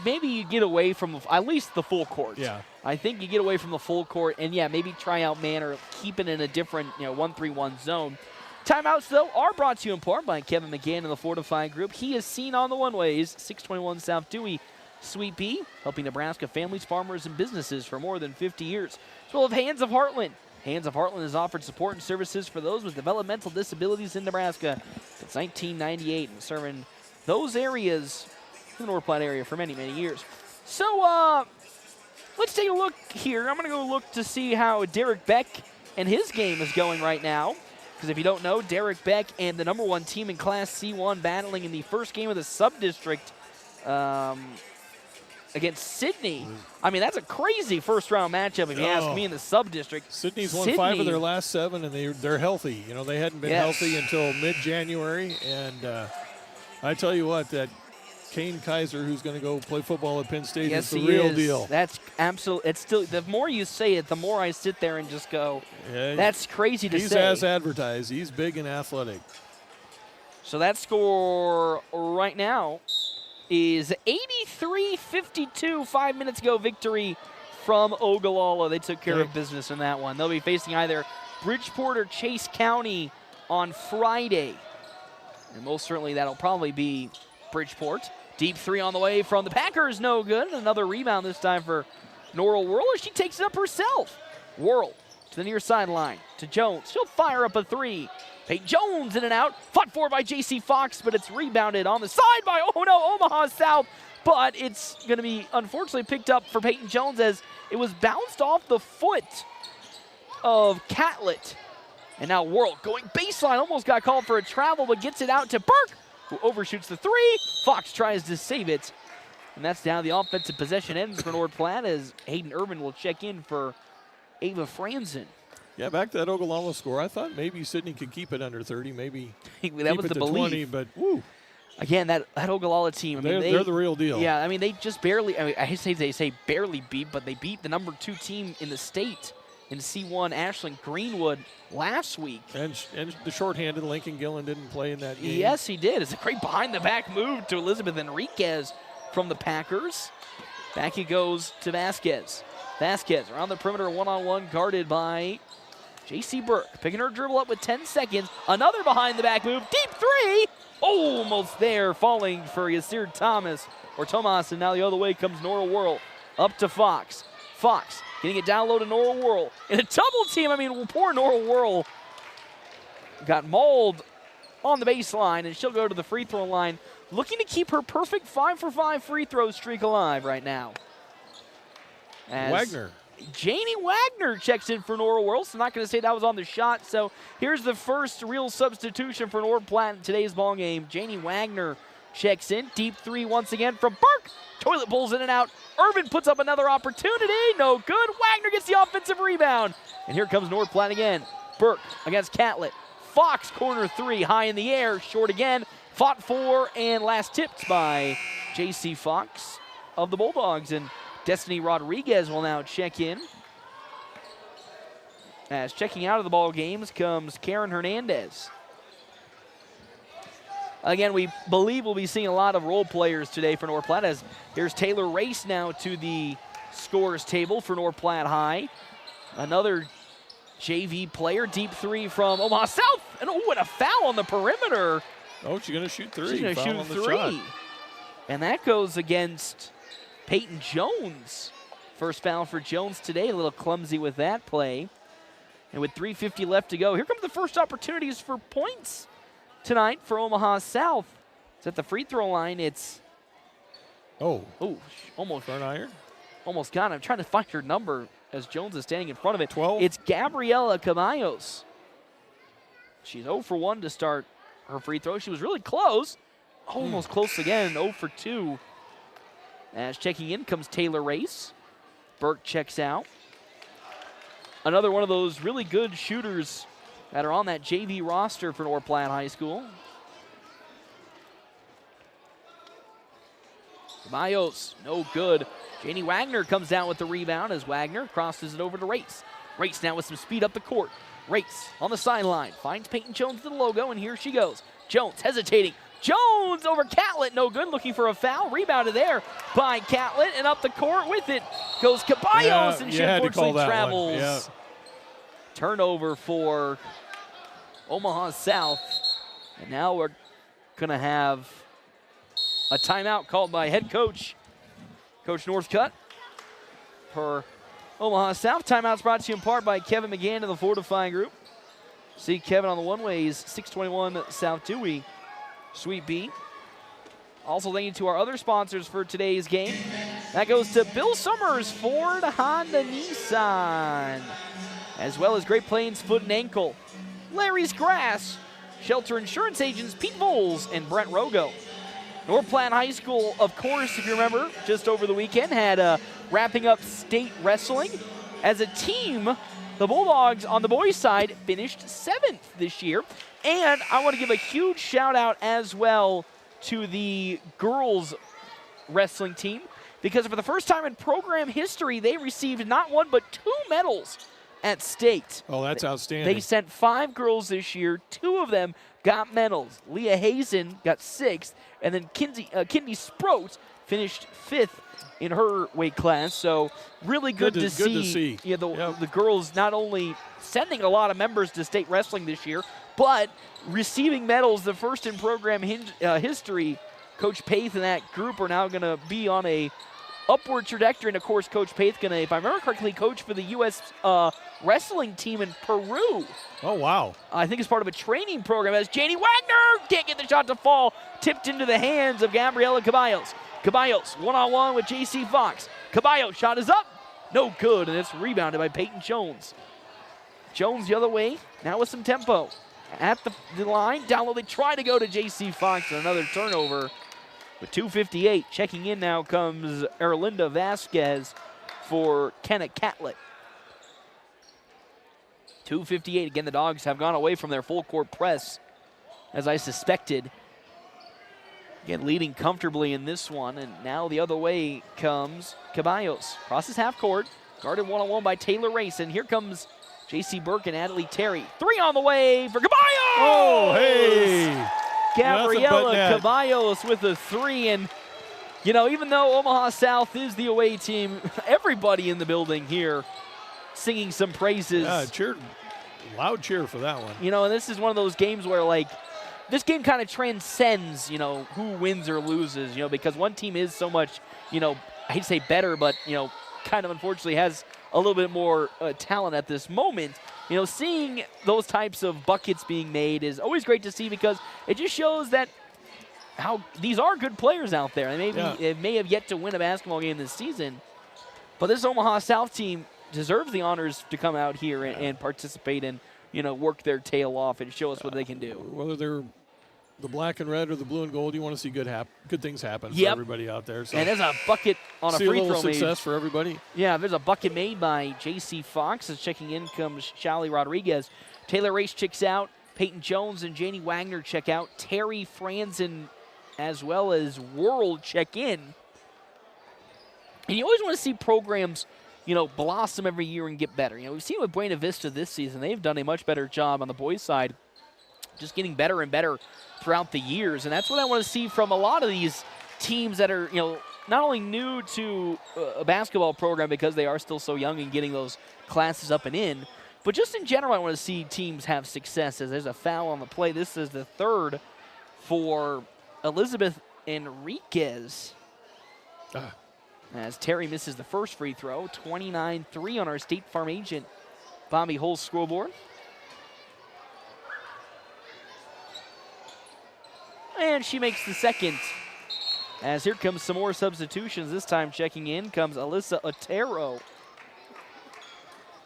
maybe you get away from at least the full court. Yeah. I think you get away from the full court, and maybe try out man or keep it in a different 1-3-1 zone. Timeouts, though, are brought to you in part by Kevin McGann and the Fortify Group. He is seen on the one-ways, 621 South Dewey, Suite B, helping Nebraska families, farmers, and businesses for more than 50 years. As well as Hands of Heartland. Hands of Heartland has offered support and services for those with developmental disabilities in Nebraska since 1998 and serving those areas, the North Platte area, for many, many years. So, let's take a look here. I'm going to go look to see how Derek Beck and his game is going right now. Because if you don't know, Derek Beck and the number 1 team in Class C1 battling in the first game of the sub-district against Sydney. I mean, that's a crazy first-round matchup if you ask me in the sub-district. Sydney's won 5 of their last 7, and they're healthy. They hadn't been healthy until mid-January. And I tell you what, that Kane Kaiser, who's going to go play football at Penn State, is the real deal. That's absolutely. It's still. The more you say it, the more I sit there and just go, that's crazy to say. He's as advertised. He's big and athletic. So that score right now is 83-52. 5 minutes ago, victory from Ogallala. They took care of business in that one. They'll be facing either Bridgeport or Chase County on Friday, and most certainly that'll probably be Bridgeport. Deep three on the way from the Packers, no good. Another rebound this time for Nora Whirl. She takes it up herself. Whirl to the near sideline to Jones. She'll fire up a three. Peyton Jones in and out. Fought for by J.C. Fox, but it's rebounded on the side by, Omaha South. But it's going to be, unfortunately, picked up for Peyton Jones as it was bounced off the foot of Catlett. And now Worrell going baseline, almost got called for a travel, but gets it out to Burke, who overshoots the three. Fox tries to save it. And that's now the offensive possession ends for North Platte as Hayden Urban will check in for Ava Franzen. Yeah, back to that Ogallala score. I thought maybe Sydney could keep it under 30, maybe that was the belief. 20, but woo. Again, that Ogallala team, I mean, they're the real deal. Yeah, I mean, they just barely, I hate to say they say barely beat, but they beat the number 2 team in the state in C1, Ashland Greenwood, last week. And the shorthanded Lincoln Gillen didn't play in that game. Yes, he did. It's a great behind-the-back move to Elizabeth Enriquez from the Packers. Back he goes to Vasquez. Vasquez around the perimeter, one-on-one, guarded by J.C. Burke. Picking her dribble up with 10 seconds. Another behind-the-back move. Deep three. Almost there, falling for Yasir Thomas. And now the other way comes Nora Worrell. Up to Fox. Fox getting it down low to Nora Worrell. In a double team, I mean, poor Nora Worrell got mauled on the baseline, and she'll go to the free throw line, looking to keep her perfect 5-for-5 free throw streak alive right now. As Wagner. Janie Wagner checks in for Nora Worrell, so I'm not going to say that was on the shot. So here's the first real substitution for North Platte in today's ball game. Janie Wagner checks in. Deep three once again from Burke. Toilet bowls in and out. Urban puts up another opportunity. No good. Wagner gets the offensive rebound. And here comes North Platte again. Burke against Catlett. Fox corner three, high in the air, short again. Fought for and last tipped by J.C. Fox of the Bulldogs. And Destiny Rodriguez will now check in. As checking out of the ball games comes Karen Hernandez. Again, we believe we'll be seeing a lot of role players today for North Platte, as here's Taylor Race now to the scores table for North Platte High. Another JV player, deep three from Omaha South. And and a foul on the perimeter. Oh, she's going to shoot three. She's going to shoot three. And that goes against Peyton Jones. First foul for Jones today. A little clumsy with that play. And with 3:50 left to go, here comes the first opportunities for points tonight for Omaha South. It's at the free throw line. It's almost front iron. Almost got it. I'm trying to find her number as Jones is standing in front of it. 12. It's Gabriela Caballos. She's 0 for 1 to start her free throw. She was really close. Almost close again, 0 for 2. As checking in comes Taylor Race. Burke checks out. Another one of those really good shooters that are on that JV roster for North Platte High School. Caballos, no good. Janie Wagner comes down with the rebound as Wagner crosses it over to Race. Race now with some speed up the court. Race on the sideline, finds Peyton Jones to the logo, and here she goes. Jones hesitating. Jones over Catlett, no good, looking for a foul. Rebounded there by Catlett, and up the court with it goes Caballos, and she unfortunately travels. Yeah. Turnover for Omaha South. And now we're going to have a timeout called by head coach, Coach Northcutt, for Omaha South. Timeout's brought to you in part by Kevin McGann of the Fortifying Group. See Kevin on the one-ways, 621 South Dewey, Suite B. Also thank you to our other sponsors for today's game. That goes to Bill Summers, Ford, Honda, Nissan, as well as Great Plains Foot and Ankle, Larry's Grass, Shelter Insurance Agents, Pete Bowles, and Brent Rogo. North Platte High School, of course, if you remember, just over the weekend, had wrapping up state wrestling. As a team, the Bulldogs on the boys' side finished 7th this year. And I want to give a huge shout out as well to the girls wrestling team, because for the first time in program history, they received not 1 but 2 medals at state. Oh, that's outstanding. They sent 5 girls this year. 2 of them got medals. Leah Hazen got 6th, and then Kindy Sproat finished 5th in her weight class. So really good to see. Yeah, the girls not only sending a lot of members to state wrestling this year, but receiving medals, the first in program history. Coach Paith and that group are now going to be on a upward trajectory. And, of course, Coach Pate's going to, if I remember correctly, coach for the U.S. Wrestling team in Peru. Oh, wow. I think it's part of a training program as Janie Wagner can't get the shot to fall. Tipped into the hands of Gabriela Caballos. Caballos one-on-one with J.C. Fox. Caballos shot is up. No good, and it's rebounded by Peyton Jones. Jones the other way, now with some tempo. At the line, down low, they try to go to J.C. Fox, and another turnover. With 2:58, checking in now comes Erlinda Vasquez for Kenna Catlett. 2:58, again, the Dogs have gone away from their full court press, as I suspected. Again, leading comfortably in this one, and now the other way comes Caballos. Crosses half court, guarded one-on-one by Taylor Race, and here comes J.C. Burke and Adelie Terry. 3 on the way for Caballos! Oh, hey! Gabriela Caballos with a 3, and, you know, even though Omaha South is the away team, everybody in the building here singing some praises. Yeah, loud cheer for that one. You know, and this is one of those games where, like, this game kind of transcends, you know, who wins or loses, you know, because one team is so much, you know, I hate to say better, but, you know, kind of unfortunately has a little bit more talent at this moment. You know, seeing those types of buckets being made is always great to see because it just shows that how these are good players out there. And they may have yet to win a basketball game this season, but this Omaha South team deserves the honors to come out here and participate and, you know, work their tail off and show us what they can do. Whether they're the black and red or the blue and gold, you want to see good things happen for everybody out there. So and there's a bucket on a free throw made. See a little success for everybody. Yeah, there's a bucket made by J.C. Fox. As checking in comes Shally Rodriguez. Taylor Race checks out. Peyton Jones and Janie Wagner check out. Terry Franzen as well as World check in. And you always want to see programs, you know, blossom every year and get better. You know, we've seen with Buena Vista this season. They've done a much better job on the boys' side, just getting better and better throughout the years. And that's what I want to see from a lot of these teams that are, you know, not only new to a basketball program because they are still so young and getting those classes up and in, but just in general, I want to see teams have successes. There's a foul on the play. This is the third for Elizabeth Enriquez. As Terry misses the first free throw. 29-3 on our State Farm agent Bobby Hull's scoreboard. And she makes the second. As here comes some more substitutions. This time checking in comes Alyssa Otero.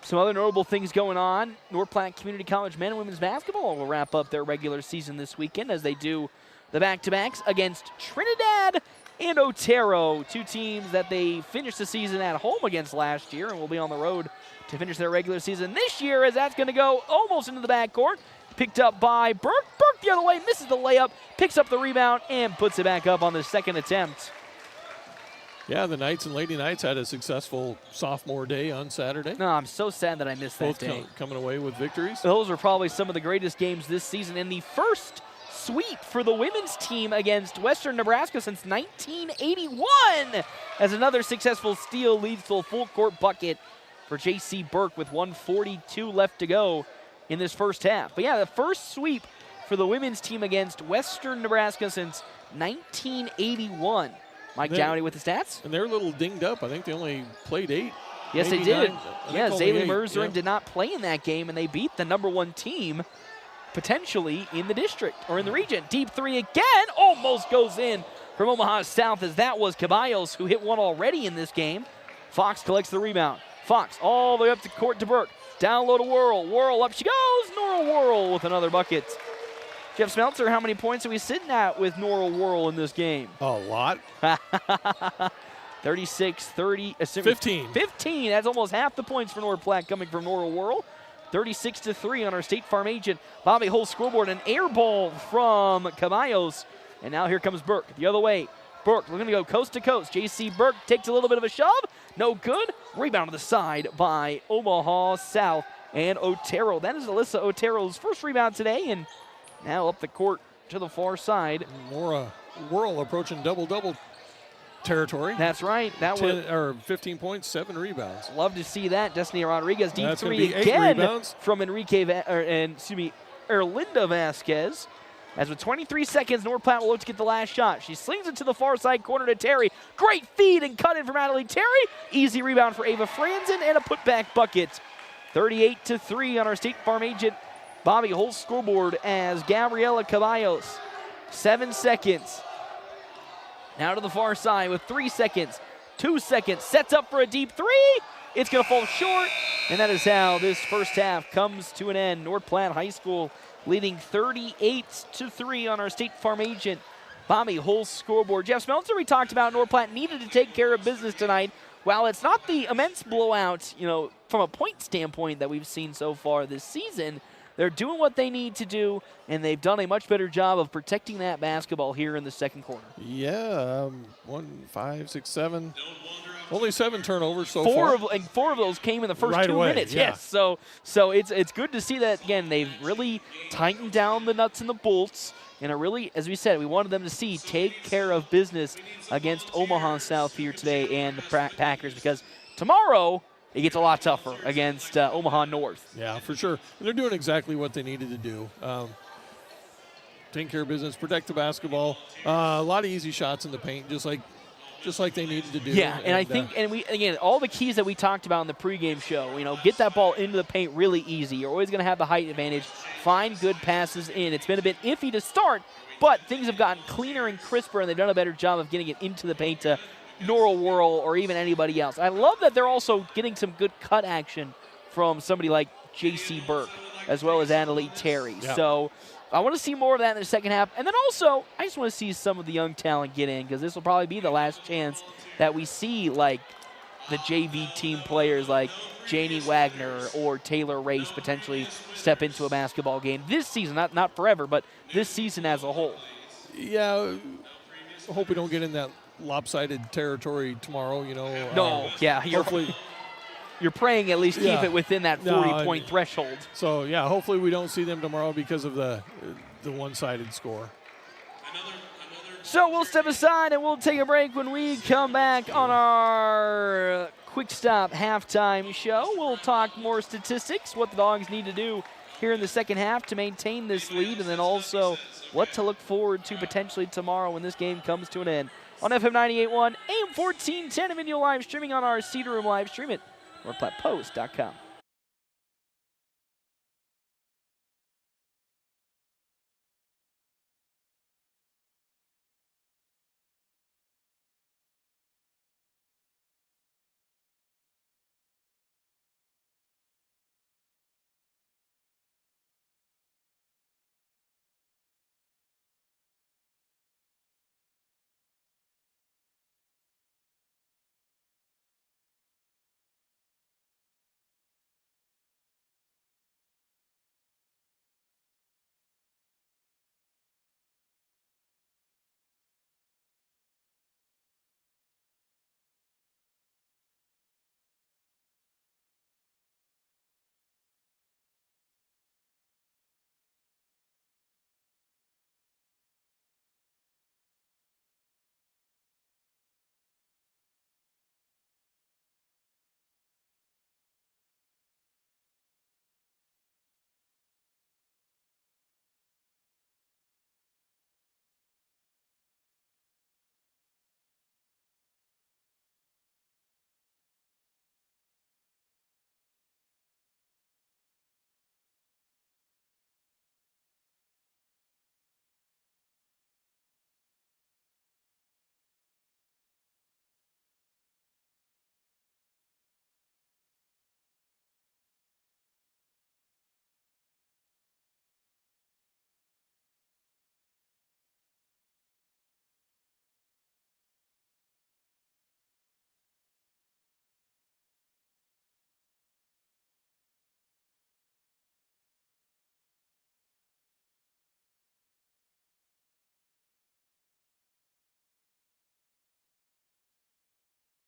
Some other notable things going on. North Platte Community College men and women's basketball will wrap up their regular season this weekend as they do the back-to-backs against Trinidad and Otero, two teams that they finished the season at home against last year and will be on the road to finish their regular season this year, as that's going to go almost into the backcourt. Picked up by Burke. Burke the other way, misses the layup, picks up the rebound, and puts it back up on the second attempt. Yeah, the Knights and Lady Knights had a successful sophomore day on Saturday. No, I'm so sad that I missed that day. Both coming away with victories. Those are probably some of the greatest games this season, and the first sweep for the women's team against Western Nebraska since 1981, as another successful steal leads to a full court bucket for J.C. Burke with 1:42 left to go in this first half. But yeah, the first sweep for the women's team against Western Nebraska since 1981. Mike Downey with the stats. And they're a little dinged up. I think they only played 8. Yes, they did. Yeah, Zaylee 8. Merzerin did not play in that game, and they beat the #1 team potentially in the district or in the region. Deep three again, almost goes in from Omaha South, as that was Caballos, who hit one already in this game. Fox collects the rebound. Fox all the way up to court to Burke. Down low to Whirl. Whirl, up she goes. Nora Whirl with another bucket. Jeff Smeltzer, how many points are we sitting at with Nora Whirl in this game? A lot. 36, 30, 15. 15, that's almost half the points for North Platte coming from Nora Whirl. 36-3 on our State Farm agent Bobby Hull scoreboard. An air ball from Caballos. And now here comes Burke the other way. Burke, we're going to go coast to coast. J.C. Burke takes a little bit of a shove. No good. Rebound to the side by Omaha South and Otero. That is Alyssa Otero's first rebound today. And now up the court to the far side. Nora Whirl approaching double-double territory. That's right. That was 15 points, 7 rebounds. Love to see that. Destiny Rodriguez deep That's three again from Erlinda Vasquez. As with 23 seconds, North Platte will look to get the last shot. She slings it to the far side corner to Terry. Great feed and cut in from Adelaide Terry. Easy rebound for Ava Franzen and a putback bucket. 38-3 on our State Farm agent Bobby Holt's scoreboard as Gabriela Caballos. 7 seconds. Now to the far side with 3 seconds. 2 seconds. Sets up for a deep three. It's going to fall short. And that is how this first half comes to an end. North Platte High School leading 38-3 on our State Farm agent Bobby Holt's scoreboard. Jeff Smeltzer, we talked about North Platte needed to take care of business tonight. While it's not the immense blowout, from a point standpoint that we've seen so far this season, they're doing what they need to do, and they've done a much better job of protecting that basketball here in the second quarter. Yeah, 1, 5, 6, 7. Only 7 turnovers so far. Four of those came in the first right 2 away, minutes. yeah. Yes, so it's good to see that, again, they've really tightened down the nuts and the bolts, and are really, as we said, we wanted them to take care of business against Omaha South here today and the Packers, because tomorrow it gets a lot tougher against Omaha North. Yeah, for sure. And they're doing exactly what they needed to do. Take care of business, protect the basketball. A lot of easy shots in the paint, just like they needed to do. Yeah, and I think, again, all the keys that we talked about in the pregame show, get that ball into the paint really easy. You're always going to have the height advantage. Find good passes in. It's been a bit iffy to start, but things have gotten cleaner and crisper, and they've done a better job of getting it into the paint to Norrell Whirl or even anybody else. I love that they're also getting some good cut action from somebody like J.C. Burke as well as Adelaide Terry. Yeah. So I want to see more of that in the second half. And then also, I just want to see some of the young talent get in, because this will probably be the last chance that we see, like, the JV team players like Janie Wagner or Taylor Race potentially step into a basketball game this season. Not forever, but this season as a whole. Yeah, I hope we don't get in that lopsided territory tomorrow, No, hopefully you're praying at least keep it within that 40-point threshold. So, yeah, hopefully we don't see them tomorrow because of the one-sided score. So we'll step aside and we'll take a break. When we come back on our Quick Stop halftime show, we'll talk more statistics, what the Dogs need to do here in the second half to maintain this lead, and then also what to look forward to potentially tomorrow when this game comes to an end. On FM 98.1, AM 1410, and video live streaming on our Cedar Room live stream at NorthPlattePost.com.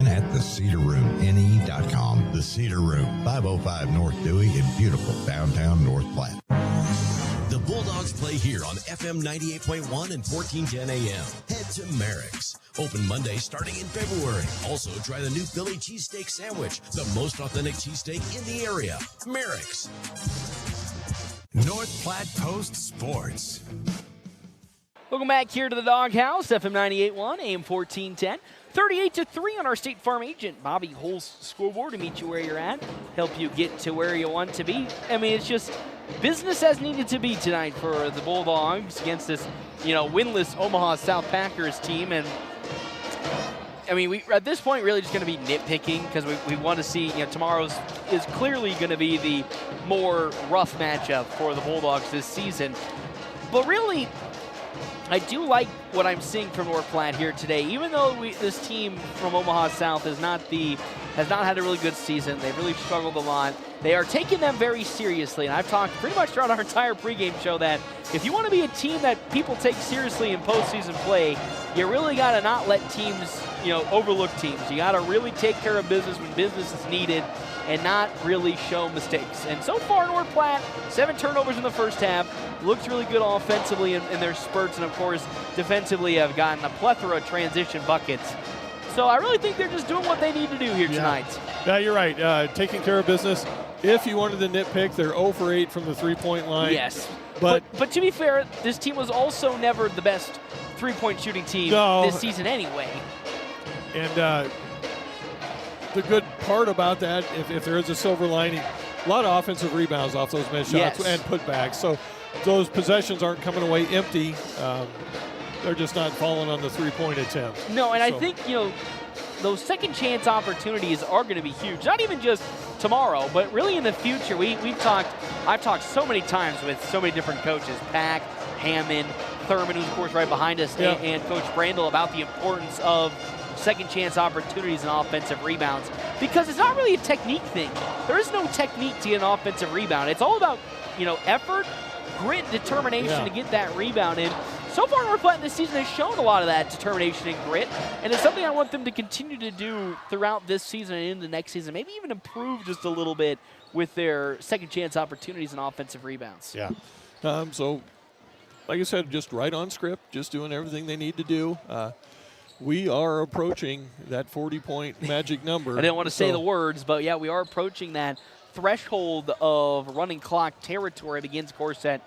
At the Cedar Room, NE.com. The Cedar Room, 505 North Dewey in beautiful downtown North Platte. The Bulldogs play here on FM 98.1 and 1410 AM. Head to Merrick's. Open Monday starting in February. Also, try the new Philly cheesesteak sandwich, the most authentic cheesesteak in the area. Merrick's. North Platte Post Sports. Welcome back here to the Doghouse, FM 98.1, AM 1410. 38-3 on our State Farm agent Bobby Hull's scoreboard to meet you where you're at, help you get to where you want to be. I mean, it's just business as needed to be tonight for the Bulldogs against this, winless Omaha South Packers team. And I mean, we at this point really just going to be nitpicking because we want to see, tomorrow's is clearly going to be the more rough matchup for the Bulldogs this season. But really, I do like what I'm seeing from North Platte here today. Even though this team from Omaha South has not had a really good season, they've really struggled a lot. They are taking them very seriously, and I've talked pretty much throughout our entire pregame show that if you want to be a team that people take seriously in postseason play, you really got to not let teams, overlook teams. You got to really take care of business when business is needed and not really show mistakes. And so far, North Platte, 7 turnovers in the first half. Looks really good offensively in their spurts, and of course, defensively have gotten a plethora of transition buckets. So I really think they're just doing what they need to do here tonight. Yeah, you're right. Taking care of business. If you wanted to nitpick, they're 0 for 8 from the three-point line. Yes. But to be fair, this team was also never the best three-point shooting team this season anyway. And the good part about that, if there is a silver lining, a lot of offensive rebounds off those missed shots and putbacks. So those possessions aren't coming away empty. They're just not falling on the three-point attempt. No, and I think, those second chance opportunities are going to be huge. Not even just tomorrow, but really in the future. I've talked so many times with so many different coaches, Pack, Hammond, Thurman, who's of course right behind us, and Coach Brandel about the importance of second chance opportunities and offensive rebounds, because it's not really a technique thing. There is no technique to get an offensive rebound. It's all about, effort, grit, determination to get that rebound in. So far, North Platte this season has shown a lot of that determination and grit, and it's something I want them to continue to do throughout this season and into the next season. Maybe even improve just a little bit with their second chance opportunities and offensive rebounds. Yeah. So, like I said, just right on script, just doing everything they need to do. We are approaching that 40-point magic number. I didn't want to say the words, but yeah, we are approaching that threshold of running clock territory. It begins, of course, at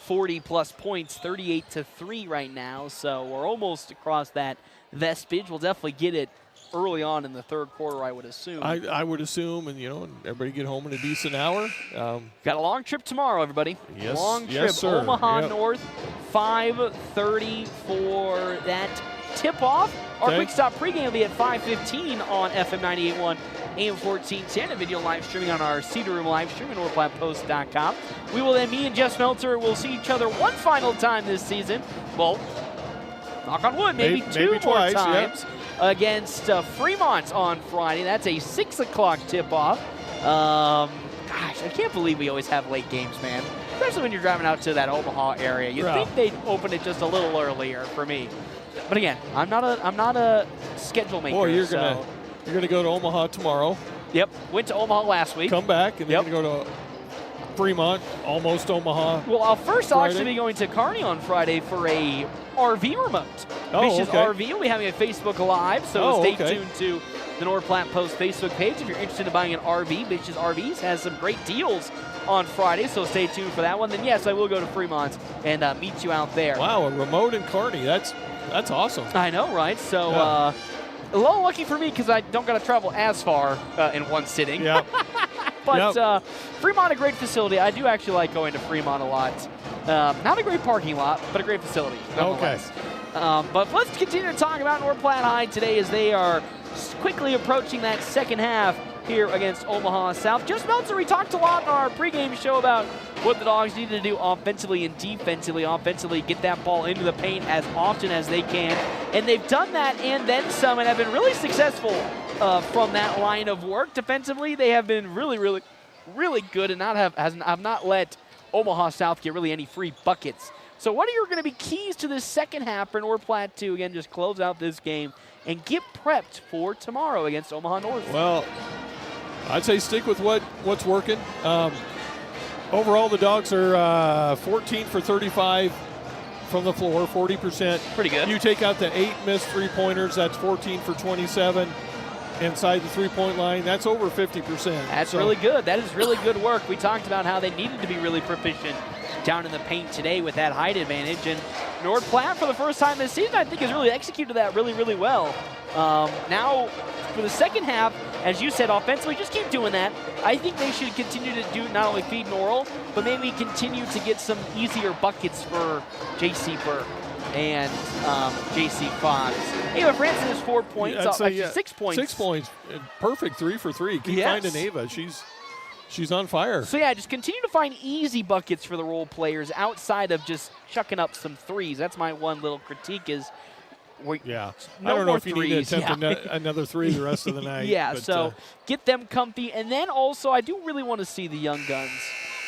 40-plus points, 38-3 right now. So we're almost across that vestige. We'll definitely get it early on in the third quarter, I would assume. I would assume, and everybody get home in a decent hour. Got a long trip tomorrow, everybody. Yes, long trip, yes, sir. Omaha North, 5:30 for that tip-off. Our quick stop pregame will be at 5:15 on FM 98.1, AM 1410, and video live streaming on our Cedar Room live stream at NorthPlattePost.com. We will then, me and Jeff Smeltzer will see each other one final time this season. Well, knock on wood, maybe two more twice, times against Fremont on Friday. That's a 6 o'clock tip-off. Gosh, I can't believe we always have late games, man. Especially when you're driving out to that Omaha area. You'd think they'd open it just a little earlier for me. But again, I'm not a schedule maker. Boy, you're gonna go to Omaha tomorrow. Yep, went to Omaha last week. Come back and then go to Fremont, almost Omaha. Well, I'll actually be going to Kearney on Friday for a RV remote. Bitches RV will be having a Facebook Live, so stay tuned to the North Platte Post Facebook page if you're interested in buying an RV. Bitches RVs has some great deals on Friday, so stay tuned for that one. Then yes, I will go to Fremont and meet you out there. Wow, a remote in Kearney. That's awesome. I know, right? So a little lucky for me because I don't got to travel as far in one sitting. Yeah. But Fremont, a great facility. I do actually like going to Fremont a lot. Not a great parking lot, but a great facility. Okay. But let's continue to talk about North Platte High today as they are quickly approaching that second half here against Omaha South. Just Meltzer, we talked a lot in our pregame show about what the Dogs need to do offensively and defensively. Offensively, get that ball into the paint as often as they can. And they've done that and then some and have been really successful from that line of work. Defensively, they have been really, really, really good and have not let Omaha South get really any free buckets. So what are going to be keys to this second half for North Platte to, again, just close out this game and get prepped for tomorrow against Omaha North? Well, I'd say stick with what's working. Overall, the Dogs are 14 for 35 from the floor, 40%. Pretty good. You take out the 8 missed three-pointers, that's 14 for 27 inside the three-point line. That's over 50%. That's really good. That is really good work. We talked about how they needed to be really proficient down in the paint today with that height advantage. And North Platte, for the first time this season, I think has really executed that really, really well. Now, for the second half, as you said, offensively, just keep doing that. I think they should continue to do not only feed Norrell, but maybe continue to get some easier buckets for J.C. Burke and J.C. Fox. Ava Franson has 4 points, actually 6 points. 6 points, perfect 3 for 3. Keep finding Ava. She's on fire. So yeah, just continue to find easy buckets for the role players outside of just chucking up some threes. That's my one little critique is. I don't know if you need to attempt another 3 the rest of the night. Yeah, so get them comfy. And then also, I do really want to see the young guns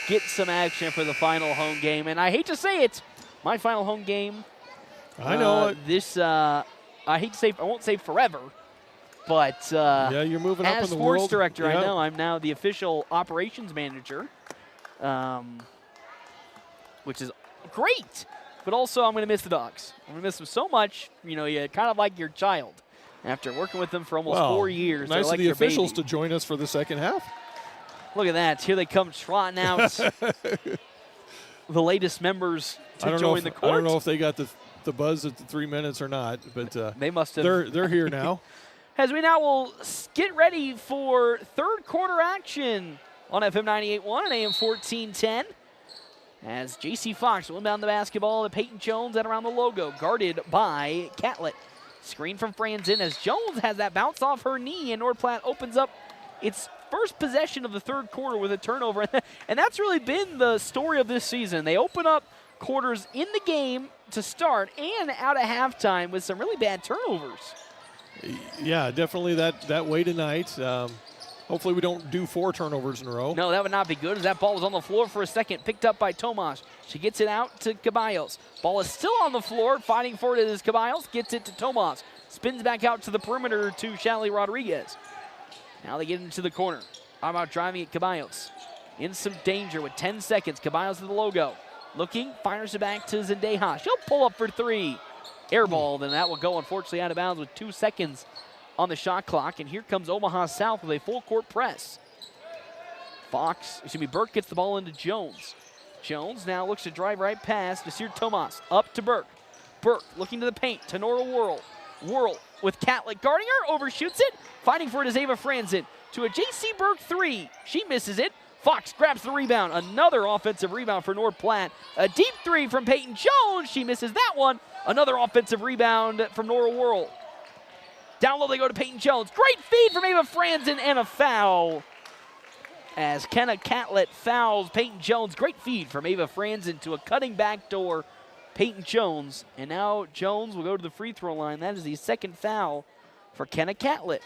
get some action for the final home game. And I hate to say it, my final home game. I know it. This, I hate to say, I won't say forever, but yeah, you're moving up in the world. As sports director, I know I'm now the official operations manager, which is great. But also, I'm going to miss the dogs. I'm going to miss them so much. You know, you kind of like your child. After working with them for almost 4 years, nice like of the officials baby. to join us for the second half. Look at that. Here they come trotting out. The latest members to join the court. I don't know if they got the buzz at the 3 minutes or not, but they must have. They're here now. As we now will get ready for third quarter action on FM 98.1 and AM 1410. As J.C. Fox will inbound the basketball to Peyton Jones at around the logo, guarded by Catlett. Screen from Franzen as Jones has that bounce off her knee, and North Platte opens up its first possession of the third quarter with a turnover. And that's really been the story of this season. They open up quarters in the game to start and out at halftime with some really bad turnovers. Yeah, definitely that way tonight. Hopefully we don't do 4 turnovers in a row. No, that would not be good as that ball was on the floor for a second, picked up by Tomas. She gets it out to Caballos. Ball is still on the floor, fighting for it as Caballos gets it to Tomas. Spins back out to the perimeter to Shallie Rodriguez. Now they get into the corner. How about driving at Caballos? In some danger with 10 seconds. Caballos to the logo. Looking, fires it back to Zendeja. She'll pull up for 3. Air ball, then that will go unfortunately out of bounds with 2 seconds on the shot clock, and here comes Omaha South with a full court press. Burke gets the ball into Jones. Jones now looks to drive right past Nasir Tomas. Up to Burke. Burke looking to the paint to Nora Worrell. Worrell with Catlett guarding her, overshoots it. Fighting for it is Ava Franzen to a J.C. Burke 3. She misses it. Fox grabs the rebound. Another offensive rebound for North Platte. A deep 3 from Peyton Jones. She misses that one. Another offensive rebound from Nora Worrell. Down low they go to Peyton Jones. Great feed from Ava Franzen and a foul. As Kenna Catlett fouls Peyton Jones. Great feed from Ava Franzen to a cutting backdoor Peyton Jones. And now Jones will go to the free throw line. That is the second foul for Kenna Catlett.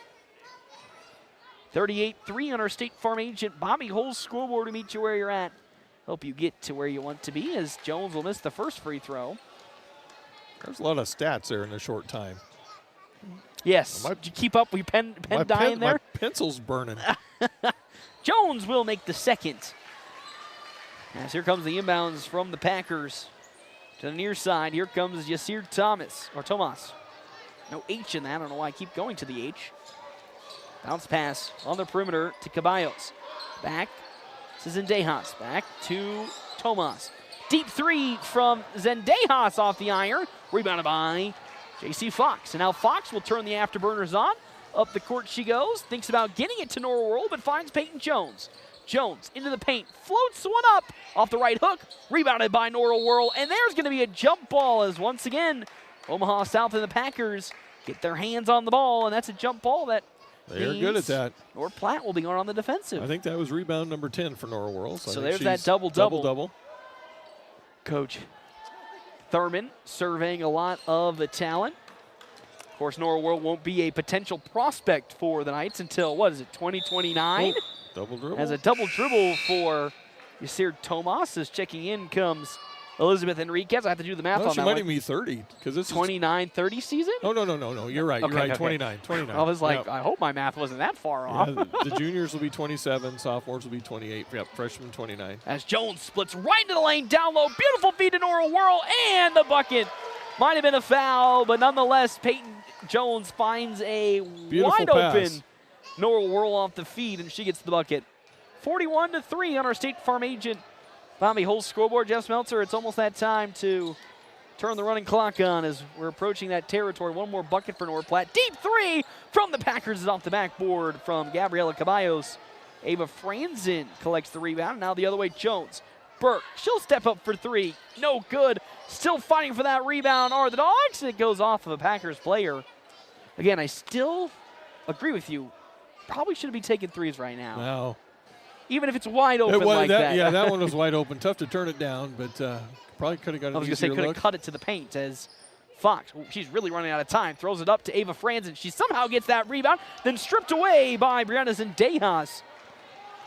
38-3 on our State Farm agent Bobby Hull's scoreboard to meet you where you're at. Help you get to where you want to be as Jones will miss the first free throw. There's a lot of stats there in a short time. Yes. Did you keep up with pen dying there? My pencil's burning. Jones will make the second. As here comes the inbounds from the Packers to the near side. Here comes Yasir Tomas. No H in that. I don't know why I keep going to the H. Bounce pass on the perimeter to Caballos. Back to Zendejas. Back to Tomas. Deep 3 from Zendejas off the iron. Rebounded by J.C. Fox. And now Fox will turn the afterburners on. Up the court she goes. Thinks about getting it to Nora Worrell, but finds Peyton Jones. Jones into the paint. Floats one up off the right hook. Rebounded by Nora Worrell. And there's going to be a jump ball as once again Omaha South and the Packers get their hands on the ball. And that's a jump ball that they're good at that. North Platte will be going on the defensive. I think that was rebound number 10 for Nora Worrell. So there's that double-double. Coach Thurman surveying a lot of the talent. Of course, Nora Worrell won't be a potential prospect for the Knights until, 2029? Double dribble. As a double dribble for Yasir Tomas. As checking in comes Elizabeth Enriquez. I have to do the math on that she one. might even be 30. Because it's 29-30 season? No. You're right. Okay, You're right. okay. 29. I was like, I hope my math wasn't that far off. Yeah, the juniors will be 27. Sophomores will be 28. Yep, freshmen 29. As Jones splits right into the lane, down low. Beautiful feed to Nora Worrell, and the bucket. Might have been a foul, but nonetheless, Peyton Jones finds a wide-open Nora Worrell off the feed, and she gets the bucket. 41-3 on our State Farm agent Bobby Holt's scoreboard. Jeff Smeltzer, it's almost that time to turn the running clock on as we're approaching that territory. One more bucket for North Platte. Deep three from the Packers is off the backboard from Gabriela Caballos. Ava Franzen collects the rebound. Now the other way, Jones. Burke, she'll step up for three. No good. Still fighting for that rebound are the Dogs. It goes off of a Packers player. Again, I still agree with you. Probably shouldn't be taking threes right now. No. Even if it's wide open like that. Yeah, that one was wide open. Tough to turn it down, but probably could have got an easier look. I was going to say could have cut it to the paint as Fox, she's really running out of time, throws it up to Ava Franzen. She somehow gets that rebound, then stripped away by Brianna Zendejas.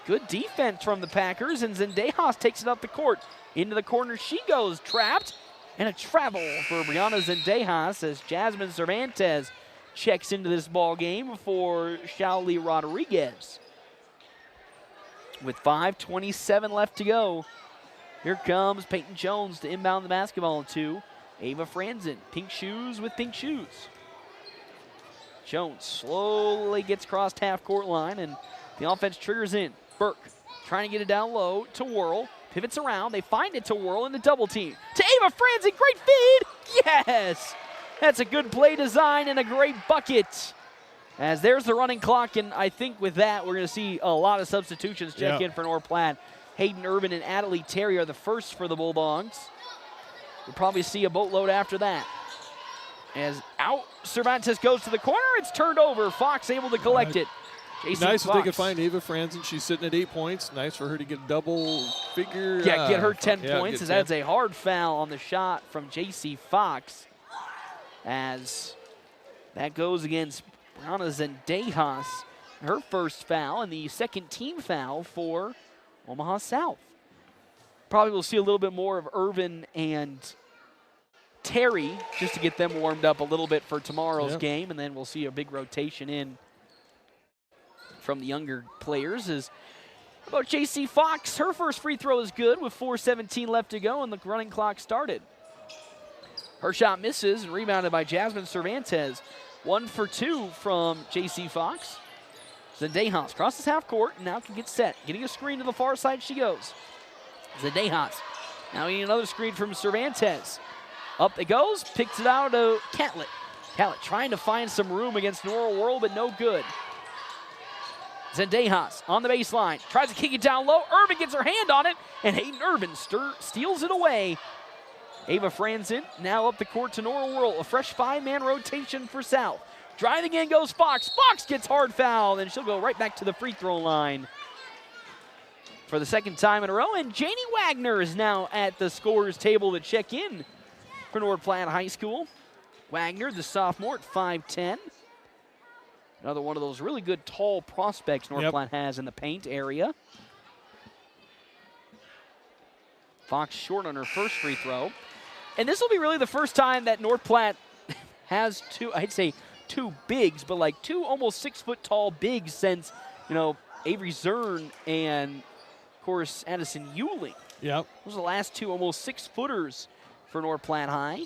Good defense from the Packers, and Zendejas takes it up the court. Into the corner she goes, trapped, and a travel for Brianna Zendejas as Jasmine Cervantes checks into this ball game for Shaoli Rodriguez. With 5:27 left to go, here comes Peyton Jones to inbound the basketball to Ava Franzen. Pink shoes with pink shoes. Jones slowly gets across half-court line, and the offense triggers in. Burke trying to get it down low to Whirl. Pivots around. They find it to Whirl in the double team. To Ava Franzen. Great feed. Yes. That's a good play design and a great bucket. As there's the running clock, and I think with that, we're going to see a lot of substitutions check in for North Platte. Hayden Irvin and Adelie Terry are the first for the Bulldogs. We'll probably see a boatload after that. As out, Cervantes goes to the corner. It's turned over. Fox able to collect it. Jason nice Fox. if they could find Ava Franzen. She's sitting at 8 points. Nice for her to get double figure. Yeah, get her 10 points, as 10. that's a hard foul on the shot from J.C. Fox. As that goes against Brianna Zendejas, her first foul, and the second team foul for Omaha South. Probably we'll see a little bit more of Irvin and Terry just to get them warmed up a little bit for tomorrow's game, and then we'll see a big rotation in from the younger players. As about J.C. Fox, her first free throw is good with 4:17 left to go, and the running clock started. Her shot misses and rebounded by Jasmine Cervantes. 1 for 2 from J.C. Fox. Zendejas crosses half court and now can get set. Getting a screen to the far side she goes. Zendejas now getting another screen from Cervantes. Up it goes, picks it out to Catlett. Catlett trying to find some room against Nora Whirl, but no good. Zendejas on the baseline, tries to kick it down low. Irvin gets her hand on it, and Hayden Irvin steals it away. Ava Franzen now up the court to Nora Whirl. A fresh 5-man rotation for South. Driving in goes Fox. Fox gets hard foul, and she'll go right back to the free throw line for the second time in a row. And Janie Wagner is now at the scorer's table to check in for North Platte High School. Wagner, the sophomore, at 5'10". Another one of those really good tall prospects North Platte has in the paint area. Fox short on her first free throw. And this will be really the first time that North Platte has two bigs, but like two almost 6-foot-tall bigs since, Avery Zern and, of course, Addison Ewing. Yep. Those are the last two almost 6-footers for North Platte High.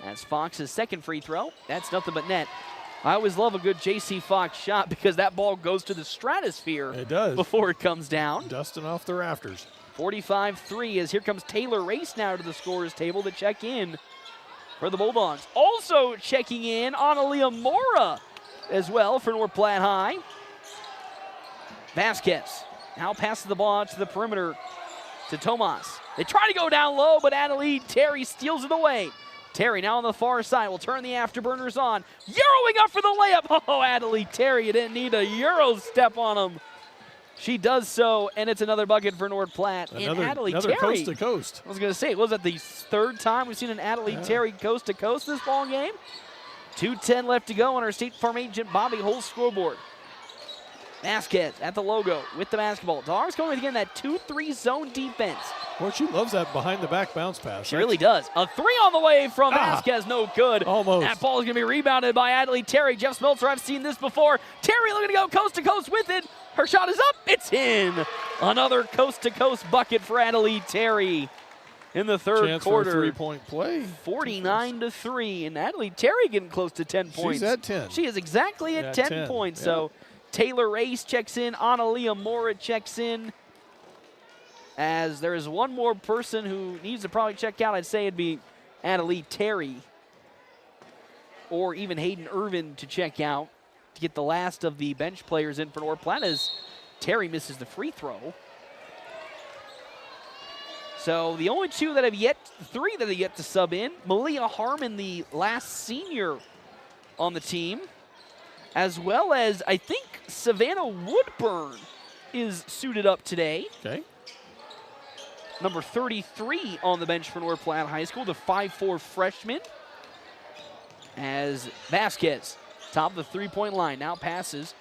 That's Fox's second free throw. That's nothing but net. I always love a good J.C. Fox shot because that ball goes to the stratosphere. It does. Before it comes down. Dusting off the rafters. 45-3 as here comes Taylor Race now to the scorer's table to check in for the Bulldogs. Also checking in, Analia Mora as well for North Platte High. Vasquez now passes the ball out to the perimeter to Tomas. They try to go down low, but Adelie Terry steals it away. Terry now on the far side will turn the afterburners on. Euroing up for the layup. Oh, Adelie Terry, you didn't need a Euro step on him. She does so, and it's another bucket for North Platte. Another Terry, coast to coast. I was going to say, was that the third time we've seen an Adelie Terry coast to coast this ball game? 2:10 left to go on our State Farm agent Bobby Holt's scoreboard. Vasquez at the logo with the basketball. Dogs going with, again, that 2-3 zone defense. Boy, she loves that behind-the-back bounce pass. She really does. A three on the way from Vasquez, no good. Almost. That ball is going to be rebounded by Adelie Terry. Jeff Smeltzer, I've seen this before. Terry looking to go coast to coast with it. Her shot is up. It's in. Another coast-to-coast bucket for Adelie Terry in the third Chance quarter. For a three-point play. 49-3, and Adelie Terry getting close to 10 points. She's at 10. She is exactly at 10 points. So Taylor Race checks in. Analia Mora checks in. as there is one more person who needs to probably check out. I'd say it'd be Adelie Terry or even Hayden Irvin to check out to get the last of the bench players in for North Platte as Terry misses the free throw. So the only three that have yet to sub in, Malia Harmon, the last senior on the team, as well as I think Savannah Woodburn is suited up today. Okay. Number 33 on the bench for North Platte High School, the 5'4" freshman. As Vasquez, top of the three-point line, now passes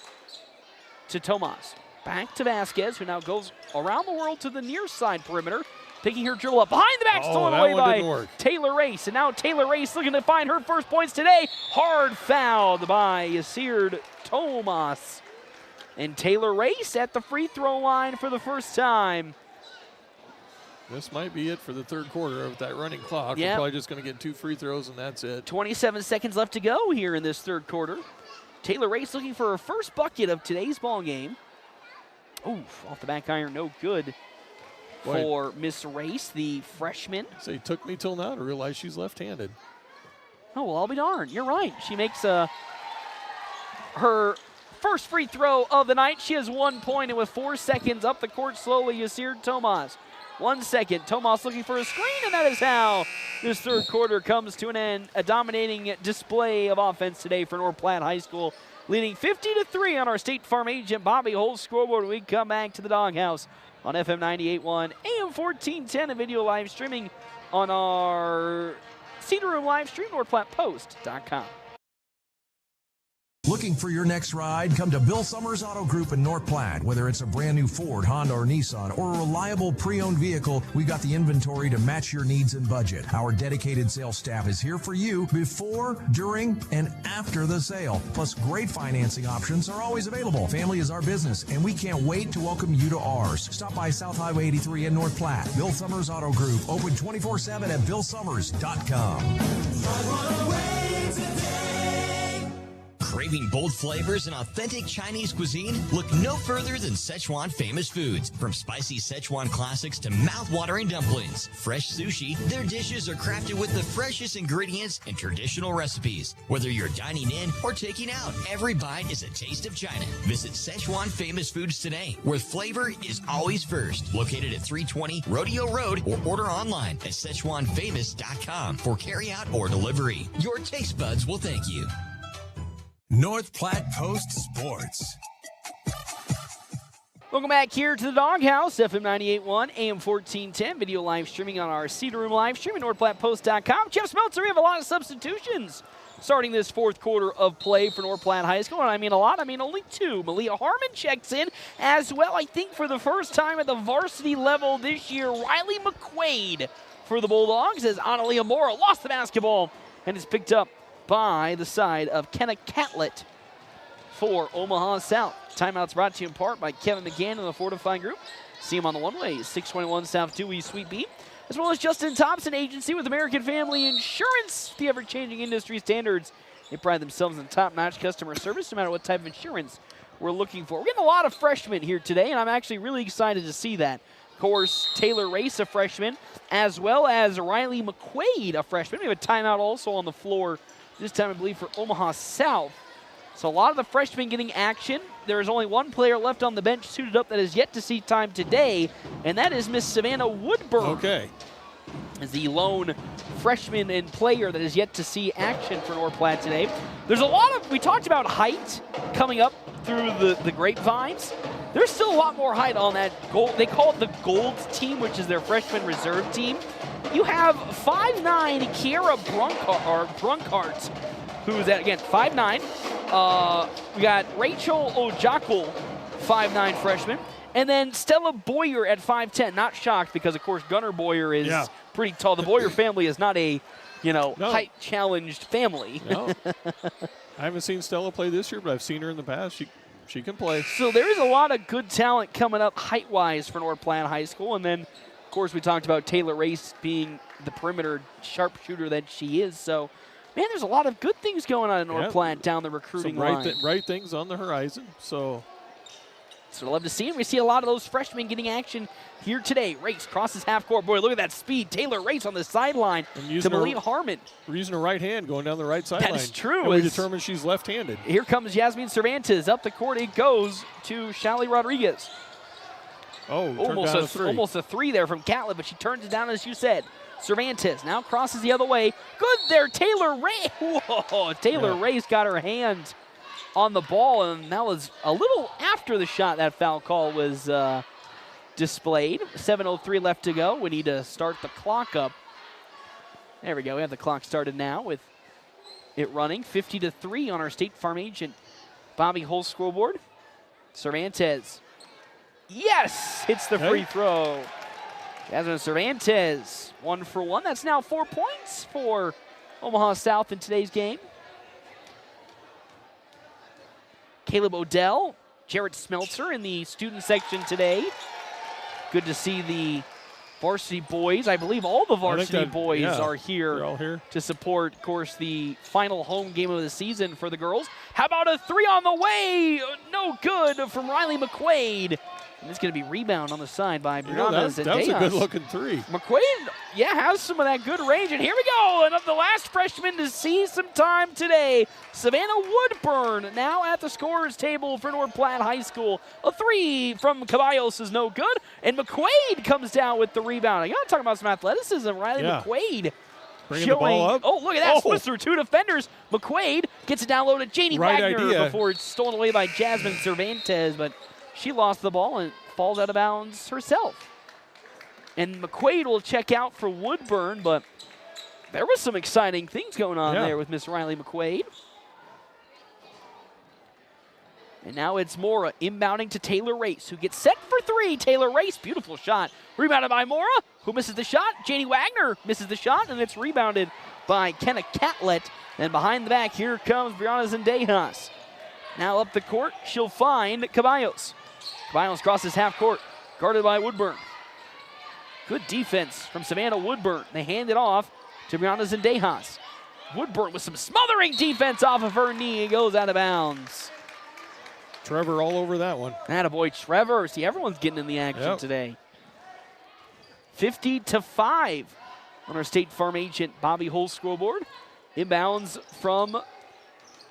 to Tomas. Back to Vasquez, who now goes around the world to the near side perimeter, picking her dribble up behind the back, stolen away by Taylor Race. And now Taylor Race looking to find her first points today. Hard fouled by Yasir Tomas. And Taylor Race at the free throw line for the first time. This might be it for the third quarter with that running clock. Yep. We're probably just going to get 2 free throws, and that's it. 27 seconds left to go here in this third quarter. Taylor Race looking for her first bucket of today's ball game. Oof, off the back iron, no good for Miss Race, the freshman. So it took me till now to realize she's left-handed. Oh, well, I'll be darned. You're right. She makes her first free throw of the night. She has 1 point, and with 4 seconds up the court slowly, Yasir Tomas. 1 second, Tomas looking for a screen, and that is how this third quarter comes to an end. A dominating display of offense today for North Platte High School, leading 50-3 on our State Farm agent Bobby Holt's scoreboard. We come back to the Doghouse on FM 98.1, AM 1410, and video live streaming on our Cedar Room live stream, NorthPlattePost.com. Looking for your next ride? Come to Bill Summers Auto Group in North Platte. Whether it's a brand new Ford, Honda, or Nissan, or a reliable pre-owned vehicle, we got the inventory to match your needs and budget. Our dedicated sales staff is here for you before, during, and after the sale. Plus, great financing options are always available. Family is our business, and we can't wait to welcome you to ours. Stop by South Highway 83 in North Platte. Bill Summers Auto Group, open 24/7 at BillSummers.com. Craving bold flavors and authentic Chinese cuisine? Look no further than Szechuan Famous Foods. From spicy Szechuan classics to mouth-watering dumplings, fresh sushi, their dishes are crafted with the freshest ingredients and traditional recipes. Whether you're dining in or taking out, every bite is a taste of China. Visit Szechuan Famous Foods today, where flavor is always first. Located at 320 Rodeo Road, or order online at SzechuanFamous.com for carryout or delivery. Your taste buds will thank you. North Platte Post Sports. Welcome back here to the Doghouse, FM 98.1, AM 1410, video live streaming on our Cedar Room live stream at NorthPlattePost.com. Jeff Smeltzer, we have a lot of substitutions starting this fourth quarter of play for North Platte High School. And I mean a lot, I mean only 2. Malia Harmon checks in as well, I think for the first time at the varsity level this year. Riley McQuaid for the Bulldogs as Analia Mora lost the basketball and is picked up by the side of Kenna Catlett for Omaha South. Timeouts brought to you in part by Kevin McGann and the Fortify Group. See him on the one-way, 621 South Dewey Suite B, as well as Justin Thompson Agency with American Family Insurance. The ever-changing industry standards, they pride themselves in top-notch customer service no matter what type of insurance we're looking for. We're getting a lot of freshmen here today, and I'm actually really excited to see that. Of course, Taylor Race, a freshman, as well as Riley McQuaid, a freshman. We have a timeout also on the floor this time, I believe, for Omaha South. So a lot of the freshmen getting action. There is only one player left on the bench suited up that is yet to see time today, and that is Miss Savannah Woodburn. Okay. As the lone freshman and player that is yet to see action for North Platte today. There's a lot of, we talked about height coming up through the grapevines. There's still a lot more height on that gold. They call it the gold team, which is their freshman reserve team. You have 5'9" Kiera Brunkart, who's at, again, 5'9". We got Rachel Ojakul, 5'9" freshman. And then Stella Boyer at 5'10". Not shocked because, of course, Gunnar Boyer is pretty tall. The Boyer family is not a, height-challenged family. No. I haven't seen Stella play this year, but I've seen her in the past. She can play. So there is a lot of good talent coming up height-wise for North Platte High School. And then, of course, we talked about Taylor Race being the perimeter sharpshooter that she is. So, man, there's a lot of good things going on in North Platte down the recruiting line. Right things on the horizon. So So I love to see him. We see a lot of those freshmen getting action here today. Race crosses half court. Boy, look at that speed. Taylor Race on the sideline to Malia Harmon. We're using her right hand going down the right sideline. That is true. And we determined she's left-handed. Here comes Yasmin Cervantes up the court. It goes to Shelly Rodriguez. Oh, almost a three there from Catlett, but she turns it down, as you said. Cervantes now crosses the other way. Good there, Taylor Race. Whoa, Taylor Race got her hand on the ball, and that was a little after the shot that foul call was displayed. 7:03 left to go. We need to start the clock up. There we go. We have the clock started now with it running. 50-3 on our State Farm agent Bobby Hull scoreboard. Cervantes. Yes! Hits the free throw. Yasmin Cervantes, 1 for 1. That's now 4 points for Omaha South in today's game. Caleb Odell, Jarrett Smeltzer in the student section today. Good to see the varsity boys. I believe all the varsity boys are here, all here to support, of course, the final home game of the season for the girls. How about a three on the way? No good from Riley McQuaid. And it's going to be rebound on the side by Brianna Zendejas. That was a good-looking three. McQuaid, has some of that good range. And here we go. And of the last freshman to see some time today, Savannah Woodburn now at the scorer's table for North Platte High School. A three from Caballos is no good. And McQuaid comes down with the rebound. You got to talk about some athleticism. Riley McQuaid. Bringing the ball up. Oh, look at that. Splits through 2 defenders. McQuaid gets it down low to Janie Wagner before it's stolen away by Jasmine Cervantes. But she lost the ball and falls out of bounds herself. And McQuaid will check out for Woodburn, but there was some exciting things going on there with Miss Riley McQuaid. And now it's Mora inbounding to Taylor Race, who gets set for three. Taylor Race, beautiful shot. Rebounded by Mora, who misses the shot. Janie Wagner misses the shot, and it's rebounded by Kenna Catlett. And behind the back, here comes Brianna Zendejas. Now up the court, she'll find Caballos. Caballos crosses half court, guarded by Woodburn. Good defense from Savannah Woodburn. They hand it off to Brianna Zendejas. Woodburn with some smothering defense off of her knee. It goes out of bounds. Trevor all over that one. Attaboy, Trevor. See, everyone's getting in the action today. 50-5 on our State Farm agent Bobby Hull scoreboard. Inbounds from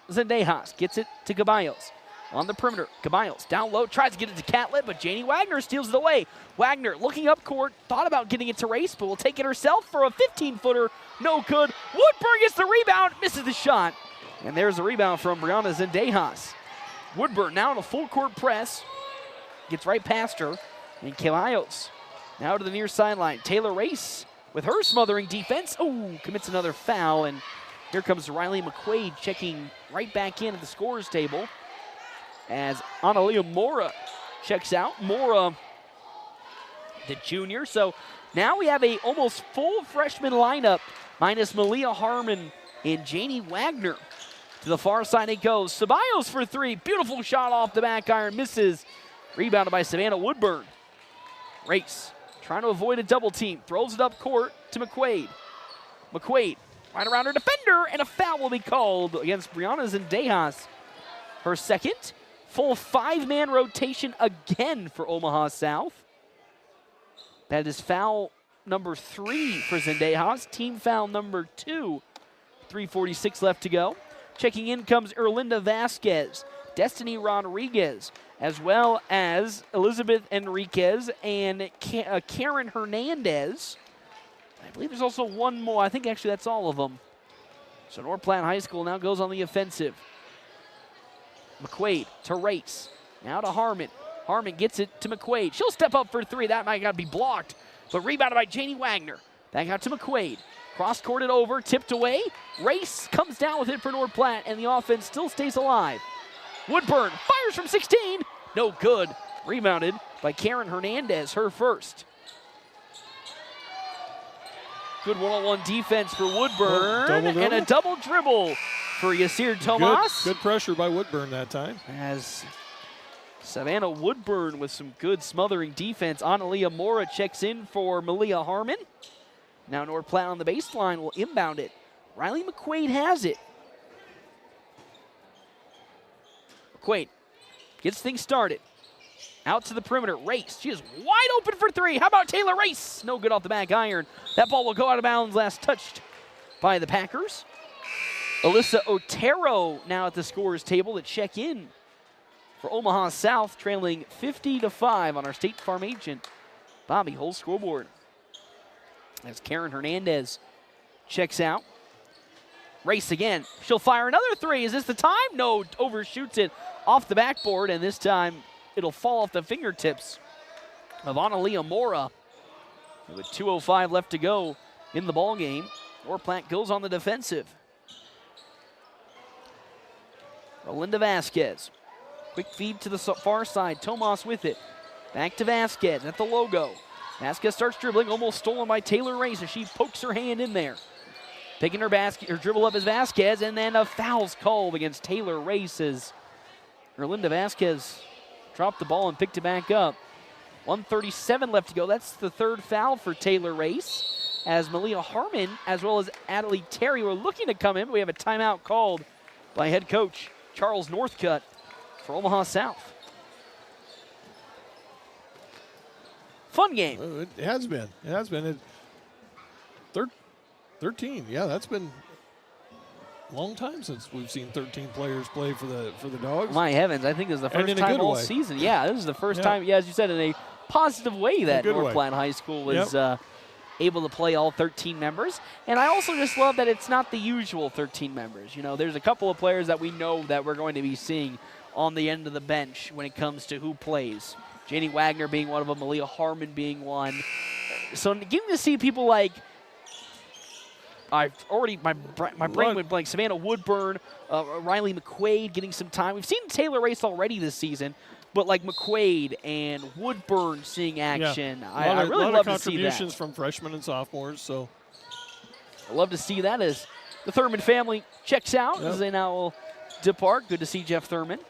Zendejas. Gets it to Caballos. On the perimeter, Caballos down low, tries to get it to Catlett, but Janie Wagner steals it away. Wagner looking up court, thought about getting it to Race, but will take it herself for a 15-footer. No good. Woodburn gets the rebound, misses the shot. And there's a rebound from Brianna Zendejas. Woodburn now in a full court press. Gets right past her. And Caballos now to the near sideline. Taylor Race with her smothering defense. Oh, commits another foul. And here comes Riley McQuaid checking right back in at the scorer's table as Analia Mora checks out. Mora, the junior. So now we have a almost full freshman lineup minus Malia Harmon and Janie Wagner. To the far side it goes. Ceballos for three. Beautiful shot off the back iron. Misses. Rebounded by Savannah Woodburn. Race trying to avoid a double team. Throws it up court to McQuaid. McQuaid right around her defender, and a foul will be called against Brianna Zendejas. Her second. Full 5-man rotation again for Omaha South. That is foul number 3 for Zendejas. Team foul number 2. 3:46 left to go. Checking in comes Erlinda Vasquez, Destiny Rodriguez, as well as Elizabeth Enriquez and Karen Hernandez. I believe there's also one more. I think actually that's all of them. So North Platte High School now goes on the offensive. McQuaid to Race. Now to Harmon. Harmon gets it to McQuaid. She'll step up for three. That might got to be blocked. But rebounded by Janie Wagner. Back out to McQuaid. Cross-courted over, tipped away. Race comes down with it for North Platte, and the offense still stays alive. Woodburn fires from 16. No good. Rebounded by Karen Hernandez, her first. Good one-on-one defense for Woodburn, and a double dribble for Yasir Tomas. Good pressure by Woodburn that time. As Savannah Woodburn with some good smothering defense. Analia Mora checks in for Malia Harmon. Now North Platte on the baseline will inbound it. Riley McQuaid has it. McQuaid gets things started. Out to the perimeter. Race. She is wide open for three. How about Taylor Race? No good off the back iron. That ball will go out of bounds. Last touched by the Packers. Alyssa Otero now at the scorer's table to check in for Omaha South, trailing 50-5 on our State Farm agent Bobby Hull's scoreboard. As Karen Hernandez checks out. Race again. She'll fire another three. Is this the time? No, overshoots it off the backboard, and this time it'll fall off the fingertips of Analia Mora. With 2:05 left to go in the ball game, Platte goes on the defensive. Rolinda Vasquez. Quick feed to the far side. Tomas with it. Back to Vasquez at the logo. Vasquez starts dribbling, almost stolen by Taylor Race as she pokes her hand in there. Picking her dribble up is Vasquez, and then a foul's called against Taylor Race as Rolinda Vasquez dropped the ball and picked it back up. 1:37 left to go. That's the third foul for Taylor Race, as Malia Harmon as well as Adelie Terry were looking to come in. We have a timeout called by head coach Charles Northcutt for Omaha South. Fun game. It has been. It has been. 13. Yeah, that's been a long time since we've seen 13 players play for the Dogs. My heavens, I think this is the first time all season. Yeah, this is the first time, as you said, in a positive way that North Platte High School was able to play all 13 members. And I also just love that it's not the usual 13 members. You know, there's a couple of players that we know that we're going to be seeing on the end of the bench when it comes to who plays. Janie Wagner being one of them, Malia Harmon being one. So getting to see people like, I've already, my brain went blank. Savannah Woodburn, Riley McQuaid getting some time. We've seen Taylor Race already this season, but like McQuaid and Woodburn seeing action. I really love to see that. Contributions from freshmen and sophomores. So I love to see that as the Thurman family checks out as they now will depart. Good to see Jeff Thurman.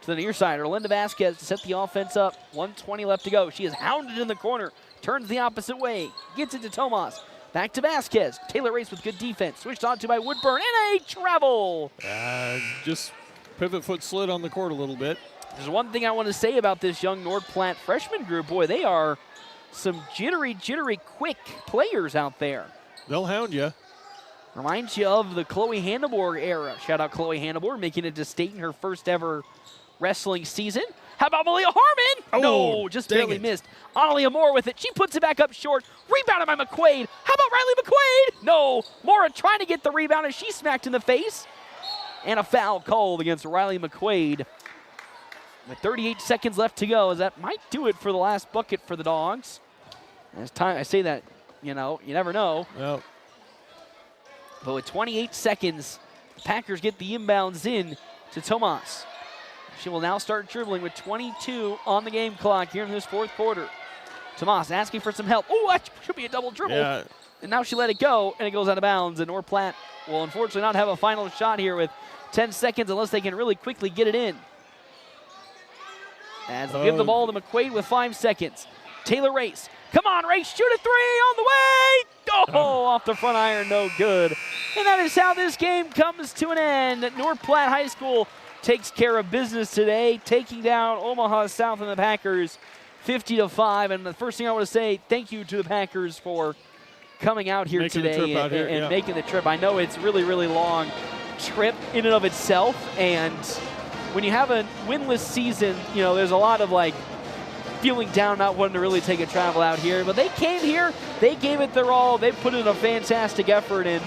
To the near side, Rolinda Vasquez to set the offense up. 1:20 left to go. She is hounded in the corner. Turns the opposite way. Gets it to Tomas. Back to Vasquez. Taylor Race with good defense. Switched on to by Woodburn. And a travel. Just pivot foot slid on the court a little bit. There's one thing I want to say about this young North Platte freshman group. Boy, they are some jittery, quick players out there. They'll hound you. Reminds you of the Chloe Handeborg era. Shout out Chloe Handeborg, making it to state in her first ever wrestling season. How about Malia Harmon? Oh, no, just barely missed. Analia Moore with it. She puts it back up short. Rebounded by McQuaid. How about Riley McQuaid? No. Mora trying to get the rebound, and she smacked in the face. And a foul called against Riley McQuaid. With 38 seconds left to go, as that might do it for the last bucket for the Dogs. As time, I say that, you know, you never know. Yep. But with 28 seconds, the Packers get the inbounds in to Tomas. She will now start dribbling with 22 on the game clock here in this fourth quarter. Tomas asking for some help. Oh, that should be a double dribble. Yeah. And now she let it go, and it goes out of bounds. And North Platte will unfortunately not have a final shot here with 10 seconds unless they can really quickly get it in. As they'll give the ball to McQuaid with 5 seconds. Taylor Race. Come on, Race, shoot a three on the way. Oh, off the front iron, no good. And that is how this game comes to an end. North Platte High School takes care of business today, taking down Omaha South and the Packers 50-5. And the first thing I want to say, thank you to the Packers for coming out here today and making the trip. I know it's a really, really long trip in and of itself. And when you have a winless season, you know, there's a lot of like feeling down, not wanting to really take a travel out here. But they came here, they gave it their all, they put in a fantastic effort, and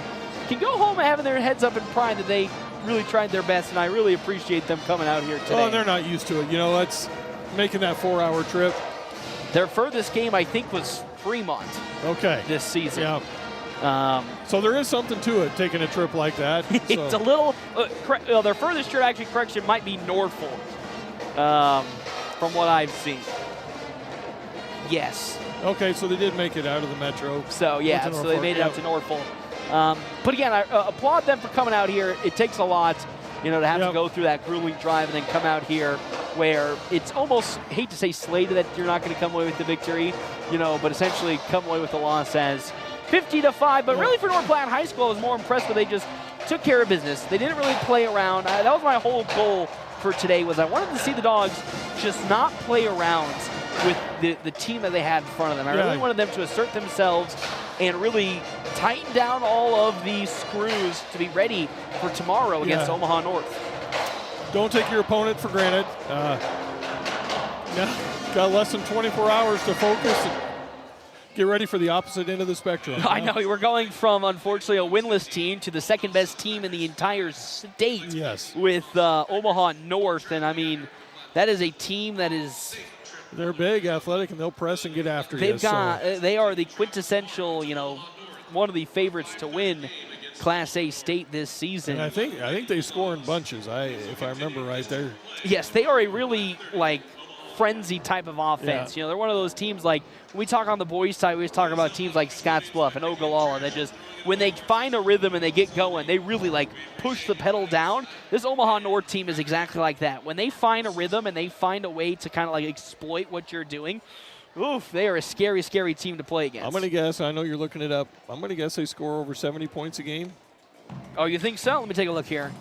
can go home having their heads up in pride that they really tried their best, and I really appreciate them coming out here today. Well, they're not used to it. You know, that's making that 4-hour trip. Their furthest game, I think, was Fremont. Okay. This season. Yeah. So there is something to it, taking a trip like that. It's a little, their furthest trip, actually, correction, might be Norfolk, from what I've seen. Yes. Okay, so they did make it out of the metro. So, yeah, so they made it out to Norfolk. But again, I applaud them for coming out here. It takes a lot, you know, to have to go through that grueling drive and then come out here where it's almost, hate to say slated that you're not going to come away with the victory, you know, but essentially come away with the loss as 50-5. But really for North Platte High School, I was more impressed when they just took care of business. They didn't really play around. That was my whole goal for today, was I wanted to see the Dogs just not play around with the team that they had in front of them. I really wanted them to assert themselves and really tighten down all of the screws to be ready for tomorrow against Omaha North. Don't take your opponent for granted. Got less than 24 hours to focus and get ready for the opposite end of the spectrum. I know. We're going from, unfortunately, a winless team to the second best team in the entire state with Omaha North. And, I mean, that is a team that is... They're big, athletic, and they'll press and get after you. They are the quintessential, one of the favorites to win Class A state this season. And I think they score in bunches, if I remember right there. Yes, they are a really, frenzy type of offense. They're one of those teams, when we talk on the boys' side, we always talk about teams like Scottsbluff and Ogallala that just, when they find a rhythm and they get going, they really push the pedal down. This Omaha North team is exactly like that. When they find a rhythm and they find a way to kind of exploit what you're doing, oof, they are a scary, scary team to play against. I'm going to guess, I know you're looking it up, I'm going to guess they score over 70 points a game. Oh, you think so? Let me take a look here.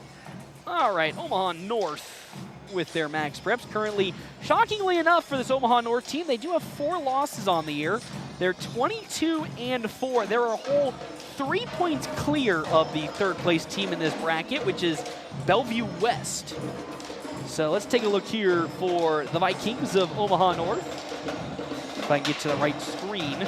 All right, Omaha North with their max preps. Currently, shockingly enough for this Omaha North team, they do have 4 losses on the year. They're 22-4. They're a whole 3 points clear of the third place team in this bracket, which is Bellevue West. So let's take a look here for the Vikings of Omaha North. If I can get to the right screen.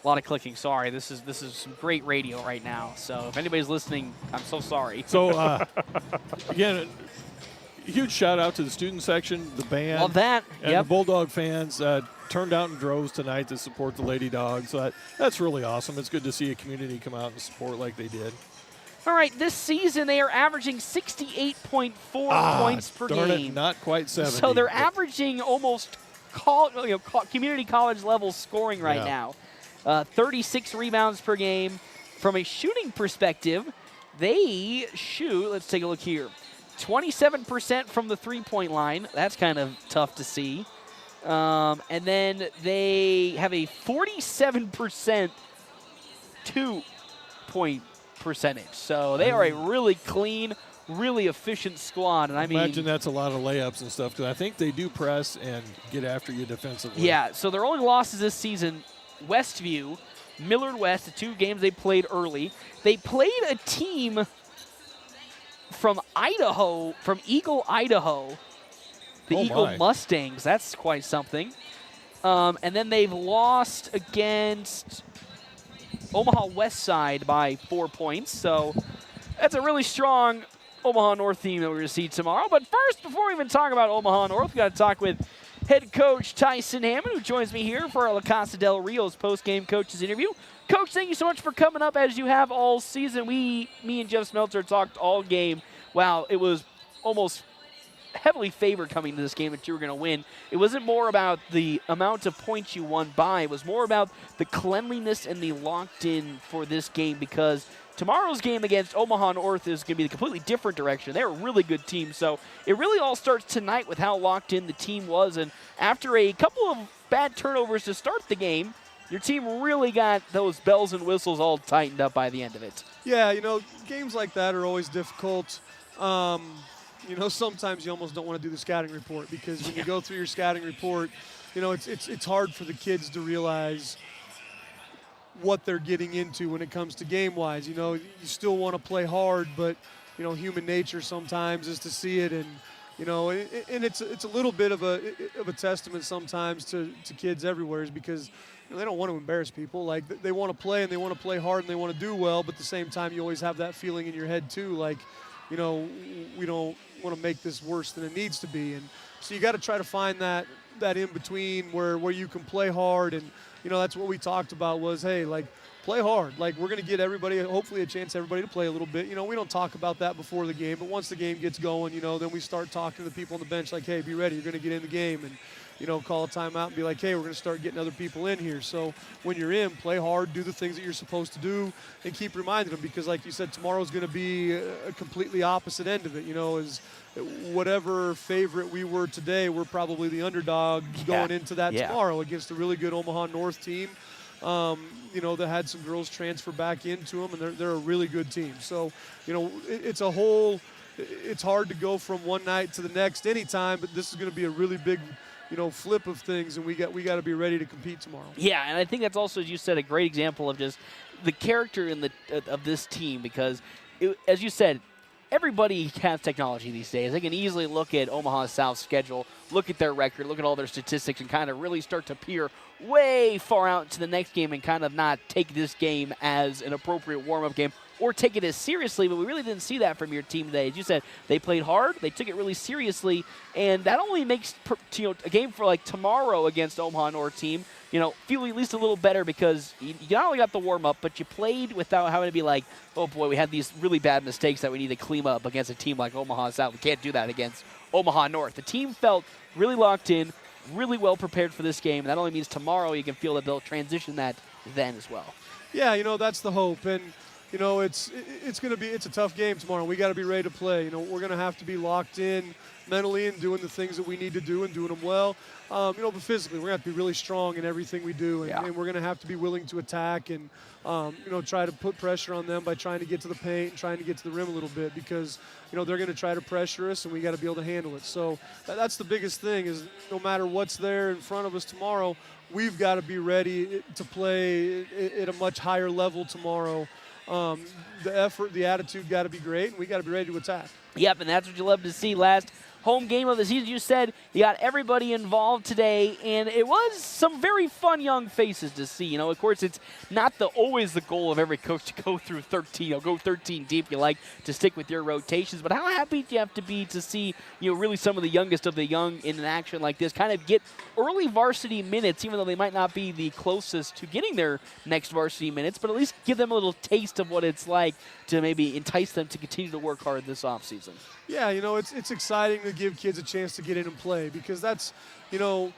A lot of clicking, sorry. This is some great radio right now. So if anybody's listening, I'm so sorry. So, again, huge shout out to the student section, the band. Love that. And the Bulldog fans turned out in droves tonight to support the Lady Dogs. So that's really awesome. It's good to see a community come out and support like they did. All right, this season they are averaging 68.4 points per darn game. It, not quite 70. So they're averaging almost community college level scoring right now. 36 rebounds per game. From a shooting perspective, they shoot, let's take a look here, 27% from the three-point line. That's kind of tough to see. And then they have a 47% two-point percentage. So they are a really clean, really efficient squad. And I imagine that's a lot of layups and stuff, because I think they do press and get after you defensively. Yeah, so their only losses this season, Westview, Millard West, the 2 games they played early. They played a team from Idaho, from Eagle, Idaho, the Eagle Mustangs. That's quite something. And then they've lost against Omaha West Side by 4 points. So that's a really strong Omaha North team that we're going to see tomorrow. But first, before we even talk about Omaha North, we've got to talk with head coach Tyson Hammond, who joins me here for our La Casa del Rio's post-game coaches interview. Coach, thank you so much for coming up as you have all season. Me and Jeff Smeltzer talked all game. Wow, it was almost heavily favored coming to this game that you were going to win. It wasn't more about the amount of points you won by. It was more about the cleanliness and the locked in for this game, because tomorrow's game against Omaha North is going to be a completely different direction. They're a really good team, so it really all starts tonight with how locked in the team was. And after a couple of bad turnovers to start the game, your team really got those bells and whistles all tightened up by the end of it. Yeah, games like that are always difficult. Sometimes you almost don't want to do the scouting report, because when you go through your scouting report, it's hard for the kids to realize what they're getting into when it comes to game-wise. You still want to play hard, but, human nature sometimes is to see it, and, and it's a little bit of a testament sometimes to kids everywhere, is because they don't want to embarrass people. They want to play, and they want to play hard, and they want to do well, but at the same time you always have that feeling in your head too, we don't want to make this worse than it needs to be. And so you got to try to find that in between where you can play hard. And that's what we talked about was, hey, play hard. We're going to get everybody, hopefully a chance everybody to play a little bit. We don't talk about that before the game, but once the game gets going, then we start talking to the people on the bench hey, be ready, you're going to get in the game, and call a timeout and be hey, we're going to start getting other people in here. So when you're in, play hard, do the things that you're supposed to do, and keep reminding them, because like you said, tomorrow's going to be a completely opposite end of it. Is whatever favorite we were today, we're probably the underdog going into that tomorrow against a really good Omaha North team. That had some girls transfer back into them, and they're a really good team. So, it's a whole it's hard to go from one night to the next anytime, but this is going to be a really big, flip of things, and we got to be ready to compete tomorrow. Yeah, and I think that's also, as you said, a great example of just the character of this team, because, as you said, everybody has technology these days. They can easily look at Omaha South's schedule, look at their record, look at all their statistics, and kind of really start to peer way far out to the next game and kind of not take this game as an appropriate warm-up game or take it as seriously, but we really didn't see that from your team today. As you said, they played hard, they took it really seriously, and that only makes a game for like tomorrow against Omaha North team, feel at least a little better, because you not only got the warm-up, but you played without having to be like, oh boy, we had these really bad mistakes that we need to clean up against a team like Omaha South. We can't do that against Omaha North. The team felt really locked in, really well prepared for this game, and that only means tomorrow you can feel that they'll transition that then as well. Yeah, that's the hope, and it's a tough game tomorrow. We got to be ready to play. We're going to have to be locked in mentally and doing the things that we need to do and doing them well. But physically, we're going to have to be really strong in everything we do, and we're going to have to be willing to attack and try to put pressure on them by trying to get to the paint and trying to get to the rim a little bit, because they're going to try to pressure us, and we got to be able to handle it. So that's the biggest thing, is no matter what's there in front of us tomorrow, we've got to be ready to play at a much higher level tomorrow. The effort, the attitude got to be great, and we got to be ready to attack. Yep, and that's what you love to see. Last home game of the season, you said you got everybody involved today, and it was some very fun young faces to see. Of course, it's not always the goal of every coach to go through 13, go 13 deep. You like to stick with your rotations, but how happy do you have to be to see, really some of the youngest of the young in an action like this kind of get early varsity minutes, even though they might not be the closest to getting their next varsity minutes, but at least give them a little taste of what it's like to maybe entice them to continue to work hard this offseason. Yeah, it's exciting to give kids a chance to get in and play, because that's, no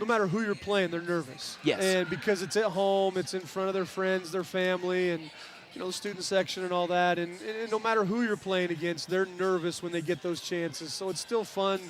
matter who you're playing, they're nervous. Yes. And because it's at home, it's in front of their friends, their family, and, the student section and all that. And no matter who you're playing against, they're nervous when they get those chances. So it's still fun,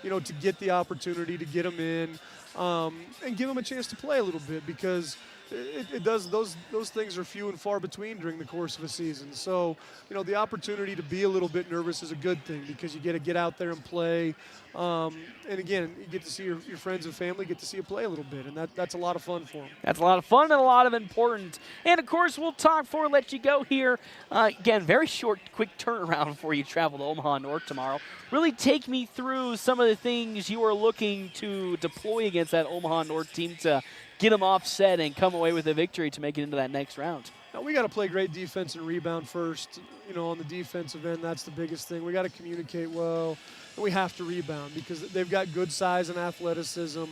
to get the opportunity to get them in and give them a chance to play a little bit, because it does, those things are few and far between during the course of a season. So, the opportunity to be a little bit nervous is a good thing, because you get to get out there and play. And again, you get to see your friends and family get to see you play a little bit, and that's a lot of fun for them. That's a lot of fun and a lot of important. And, of course, we'll talk before we let you go here. Again, very short, quick turnaround before you travel to Omaha North tomorrow. Really take me through some of the things you are looking to deploy against that Omaha North team to get them offset and come away with a victory to make it into that next round. Now, we got to play great defense and rebound first. On the defensive end, that's the biggest thing. We got to communicate well, and we have to rebound, because they've got good size and athleticism.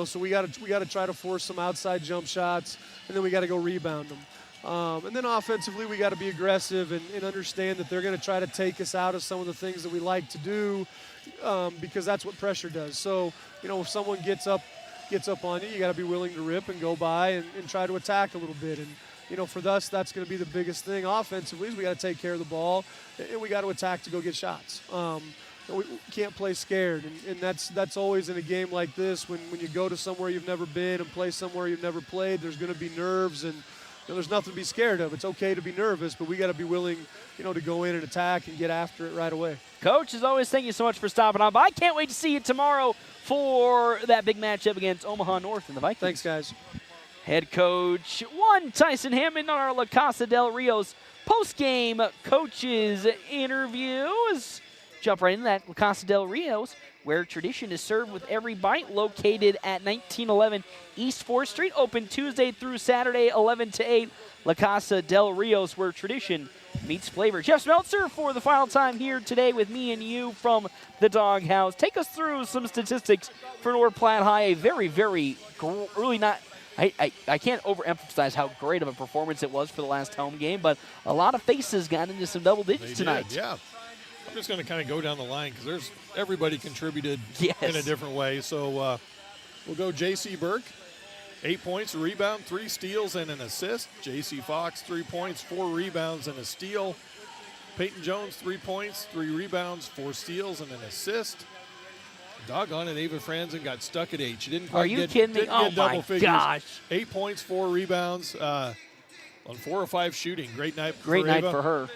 So we got to try to force some outside jump shots, and then we got to go rebound them. And then offensively, we got to be aggressive and understand that they're going to try to take us out of some of the things that we like to do, because that's what pressure does. So, if someone gets up on you, you got to be willing to rip and go by and try to attack a little bit. And, for us, that's going to be the biggest thing offensively, is we got to take care of the ball, and we got to attack to go get shots. We can't play scared, and that's always in a game like this, when you go to somewhere you've never been and play somewhere you've never played, there's going to be nerves, and there's nothing to be scared of. It's okay to be nervous, but we got to be willing, to go in and attack and get after it right away. Coach, as always, thank you so much for stopping on. But I can't wait to see you tomorrow for that big matchup against Omaha North and the Vikings. Thanks, guys. Head coach Tyson Hammond on our La Casa del Rio's post-game coaches interviews. Jump right into that. La Casa del Rio's, where tradition is served with every bite, located at 1911 East 4th Street, open Tuesday through Saturday, 11 to 8. La Casa del Rio's, where tradition meets flavor. Jeff Smeltzer for the final time here today with me and you from the Doghouse. Take us through some statistics for North Platte High. A very, very really not. I can't overemphasize how great of a performance it was for the last home game, but a lot of faces got into some double digits tonight. Yeah. I'm just going to kind of go down the line, because everybody contributed in a different way. So we'll go J.C. Burke, 8 points, a rebound, 3 steals, and an assist. J.C. Fox, 3 points, 4 rebounds, and a steal. Peyton Jones, 3 points, 3 rebounds, 4 steals, and an assist. Doggone it, Ava Franzen got stuck at 8. She didn't quite Are you kidding me? Oh, double my figures. gosh. 8 points, 4 rebounds. On 4 or 5 shooting. Great night Great night for her.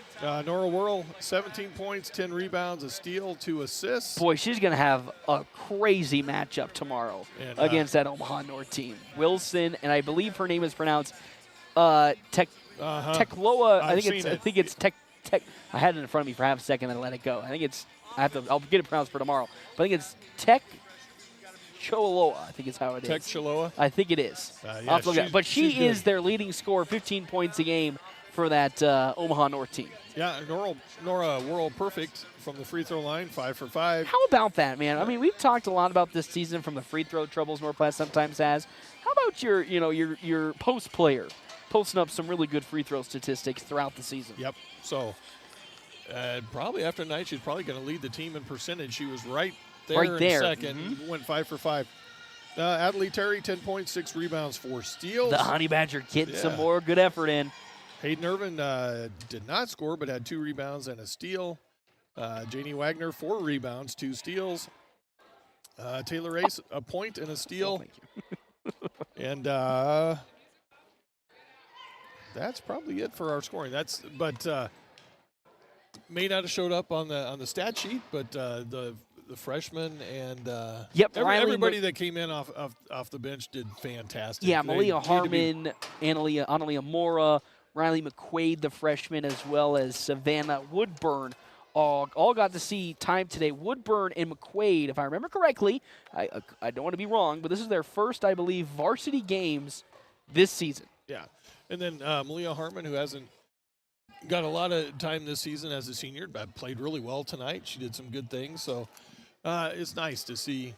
Nora Whirl, 17 points, 10 rebounds, a steal, 2 assists. Boy, she's going to have a crazy matchup tomorrow against that Omaha North team. Wilson, and I believe her name is pronounced Tekloa. I think it's Tech. I had it in front of me for half a second and I let it go. I think it's I'll get it pronounced for tomorrow. But I think it's Tech Choloa, I think is how it is. Tech Choloa? I think it is. I'll have to look at it. But she is their leading scorer, 15 points a game for that Omaha North team. Yeah, Nora Whirl perfect from the free throw line, 5 for 5. How about that, man? I mean, we've talked a lot about this season from the free throw troubles North Platte sometimes has. How about your post player posting up some really good free throw statistics throughout the season? Yep. So probably after tonight, she's probably going to lead the team in percentage. She was right there in second. Went 5 for 5. Adelaide Terry, 10 points, 6 rebounds, 4 steals. The Honey Badger getting some more good effort in. Hayden Irvin did not score, but had 2 rebounds and a steal. Janie Wagner, 4 rebounds, 2 steals. Taylor Race, a point and a steal. And that's probably it for our scoring. May not have showed up on the stat sheet, but the freshmen and everybody that came in off the bench did fantastic. Yeah, Malia Harmon, Analia Mora, Riley McQuaid, the freshman, as well as Savannah Woodburn, all got to see time today. Woodburn and McQuaid, if I remember correctly, I don't want to be wrong, but this is their first, I believe, varsity games this season. Yeah, and then Malia Harmon, who hasn't got a lot of time this season as a senior, but played really well tonight. She did some good things, so it's nice to see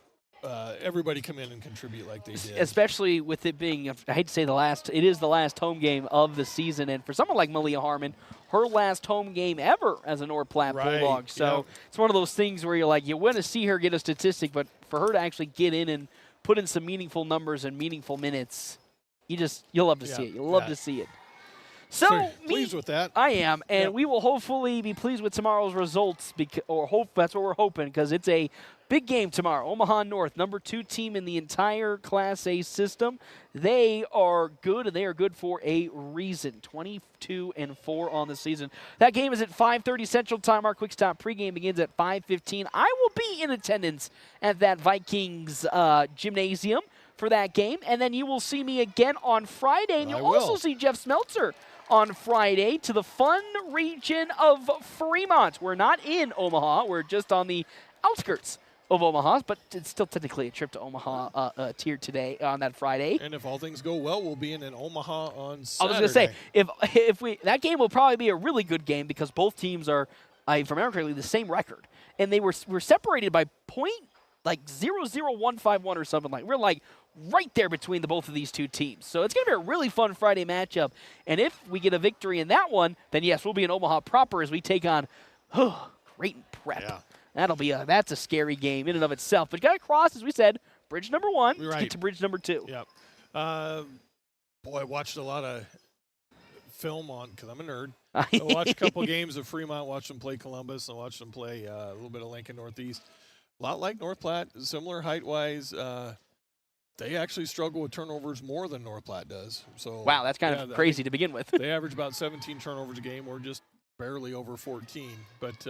everybody come in and contribute like they did. Especially with it being, I hate to say it is the last home game of the season, and for someone like Malia Harmon, her last home game ever as a North Platte Bulldog. So it's one of those things where you're like, you want to see her get a statistic, but for her to actually get in and put in some meaningful numbers and meaningful minutes, you'll love to see it. You'll love to see it. So pleased with that. I am, and we will hopefully be pleased with tomorrow's results, that's what we're hoping, because it's a big game tomorrow. Omaha North, number 2 team in the entire Class A system. They are good, and they are good for a reason. 22-4 on the season. That game is at 5:30 Central Time. Our Quick Stop pregame begins at 5:15. I will be in attendance at that Vikings gymnasium for that game, and then you will see me again on Friday, and you'll also see Jeff Smeltzer on Friday to the fun region of Fremont. We're not in Omaha. We're just on the outskirts of Omaha, but it's still technically a trip to Omaha tier today on that Friday. And if all things go well, we'll be in Omaha on Saturday. I was going to say, that game will probably be a really good game because both teams are, if I remember correctly, the same record. And they were separated by 0.00151 or something like. We're like right there between the both of these two teams. So it's going to be a really fun Friday matchup. And if we get a victory in that one, then yes, we'll be in Omaha proper as we take on Creighton Prep. Yeah. That's a scary game in and of itself. But got to cross, as we said, bridge number 1 to get to bridge number 2. Yep. I watched a lot of film because I'm a nerd. I watched a couple games of Fremont, watched them play Columbus, and watched them play a little bit of Lincoln Northeast. A lot like North Platte, similar height-wise. They actually struggle with turnovers more than North Platte does. So wow, that's kind of crazy to begin with. They average about 17 turnovers a game. We're just barely over 14. But,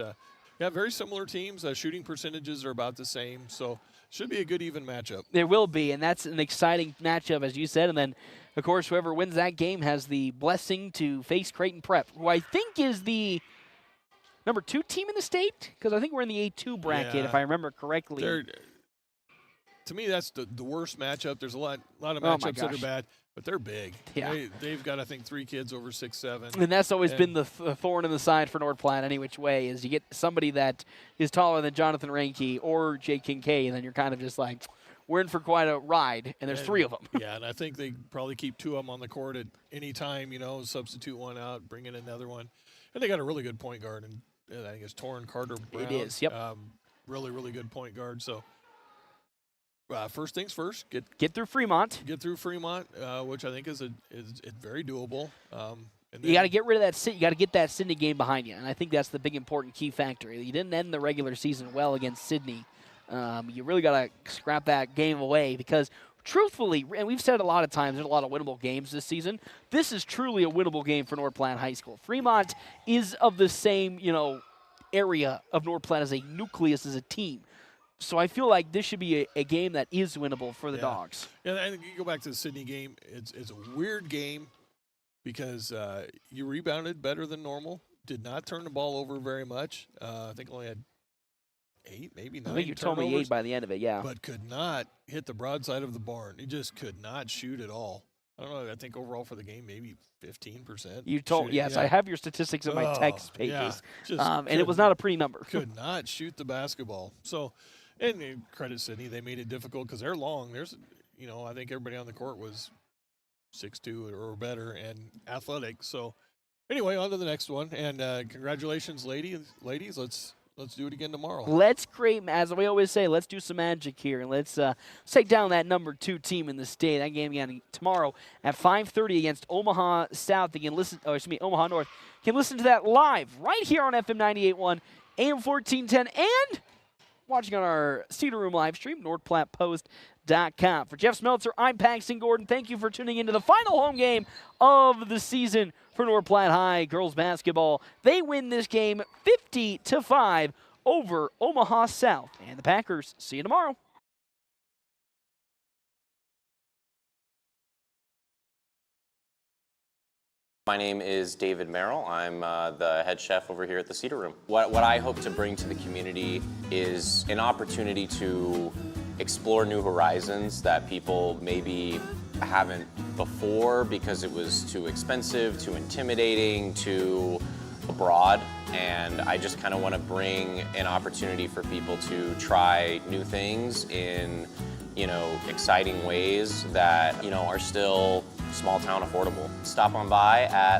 very similar teams. Shooting percentages are about the same. So should be a good, even matchup. There will be, and that's an exciting matchup, as you said. And then, of course, whoever wins that game has the blessing to face Creighton Prep, who I think is the number 2 team in the state, because I think we're in the A2 bracket, if I remember correctly. To me, that's the worst matchup. There's a lot of matchups that are bad, but they're big. Yeah. They've got, I think, 3 kids over 6'7". And that's always been the thorn in the side for North Platte any which way, is you get somebody that is taller than Jonathan Reinke or Jay Kincaid, and then you're kind of just like, we're in for quite a ride, and there's 3 of them. Yeah, and I think they probably keep 2 of them on the court at any time, substitute one out, bring in another one. And they got a really good point guard, and I think it's Torrin Carter Brown. It is, yep. Really, really good point guard, so... first things first, get through Fremont. Get through Fremont, which I think is very doable. And you got to get rid of that. You got to get that Sydney game behind you, and I think that's the big important key factor. You didn't end the regular season well against Sydney. You really got to scrap that game away because truthfully, and we've said a lot of times, there's a lot of winnable games this season. This is truly a winnable game for North Platte High School. Fremont is of the same, area of North Platte as a nucleus, as a team. So I feel like this should be a game that is winnable for the Dogs. Yeah, and you go back to the Sydney game. It's a weird game because you rebounded better than normal. Did not turn the ball over very much. I think only had 8, maybe 9 I think you told me 8 by the end of it, yeah. But could not hit the broadside of the barn. He just could not shoot at all. I don't know. I think overall for the game, maybe 15%. You told, shooting. yes, I have your statistics in my text pages. Yeah, and it was not a pretty number. Could not shoot the basketball. So, and credit Sydney, they made it difficult because they're long. There's, I think everybody on the court was 6'2" or better and athletic. So, anyway, on to the next one. And congratulations, ladies. Let's do it again tomorrow. Let's create, as we always say, let's do some magic here. And let's take down that number 2 team in the state. That game again tomorrow at 5:30 against Omaha South. You can Omaha North. You can listen to that live right here on FM 98.1, AM 1410, and watching on our Cedar Room live stream, NorthPlattePost.com. For Jeff Smeltzer, I'm Paxton Gordon. Thank you for tuning into the final home game of the season for North Platte High girls basketball. They win this game 50-5 over Omaha South. And the Packers, see you tomorrow. My name is David Merrill. I'm the head chef over here at the Cedar Room. What I hope to bring to the community is an opportunity to explore new horizons that people maybe haven't before because it was too expensive, too intimidating, too broad. And I just kind of want to bring an opportunity for people to try new things in, exciting ways that, are still small town affordable. Stop on by at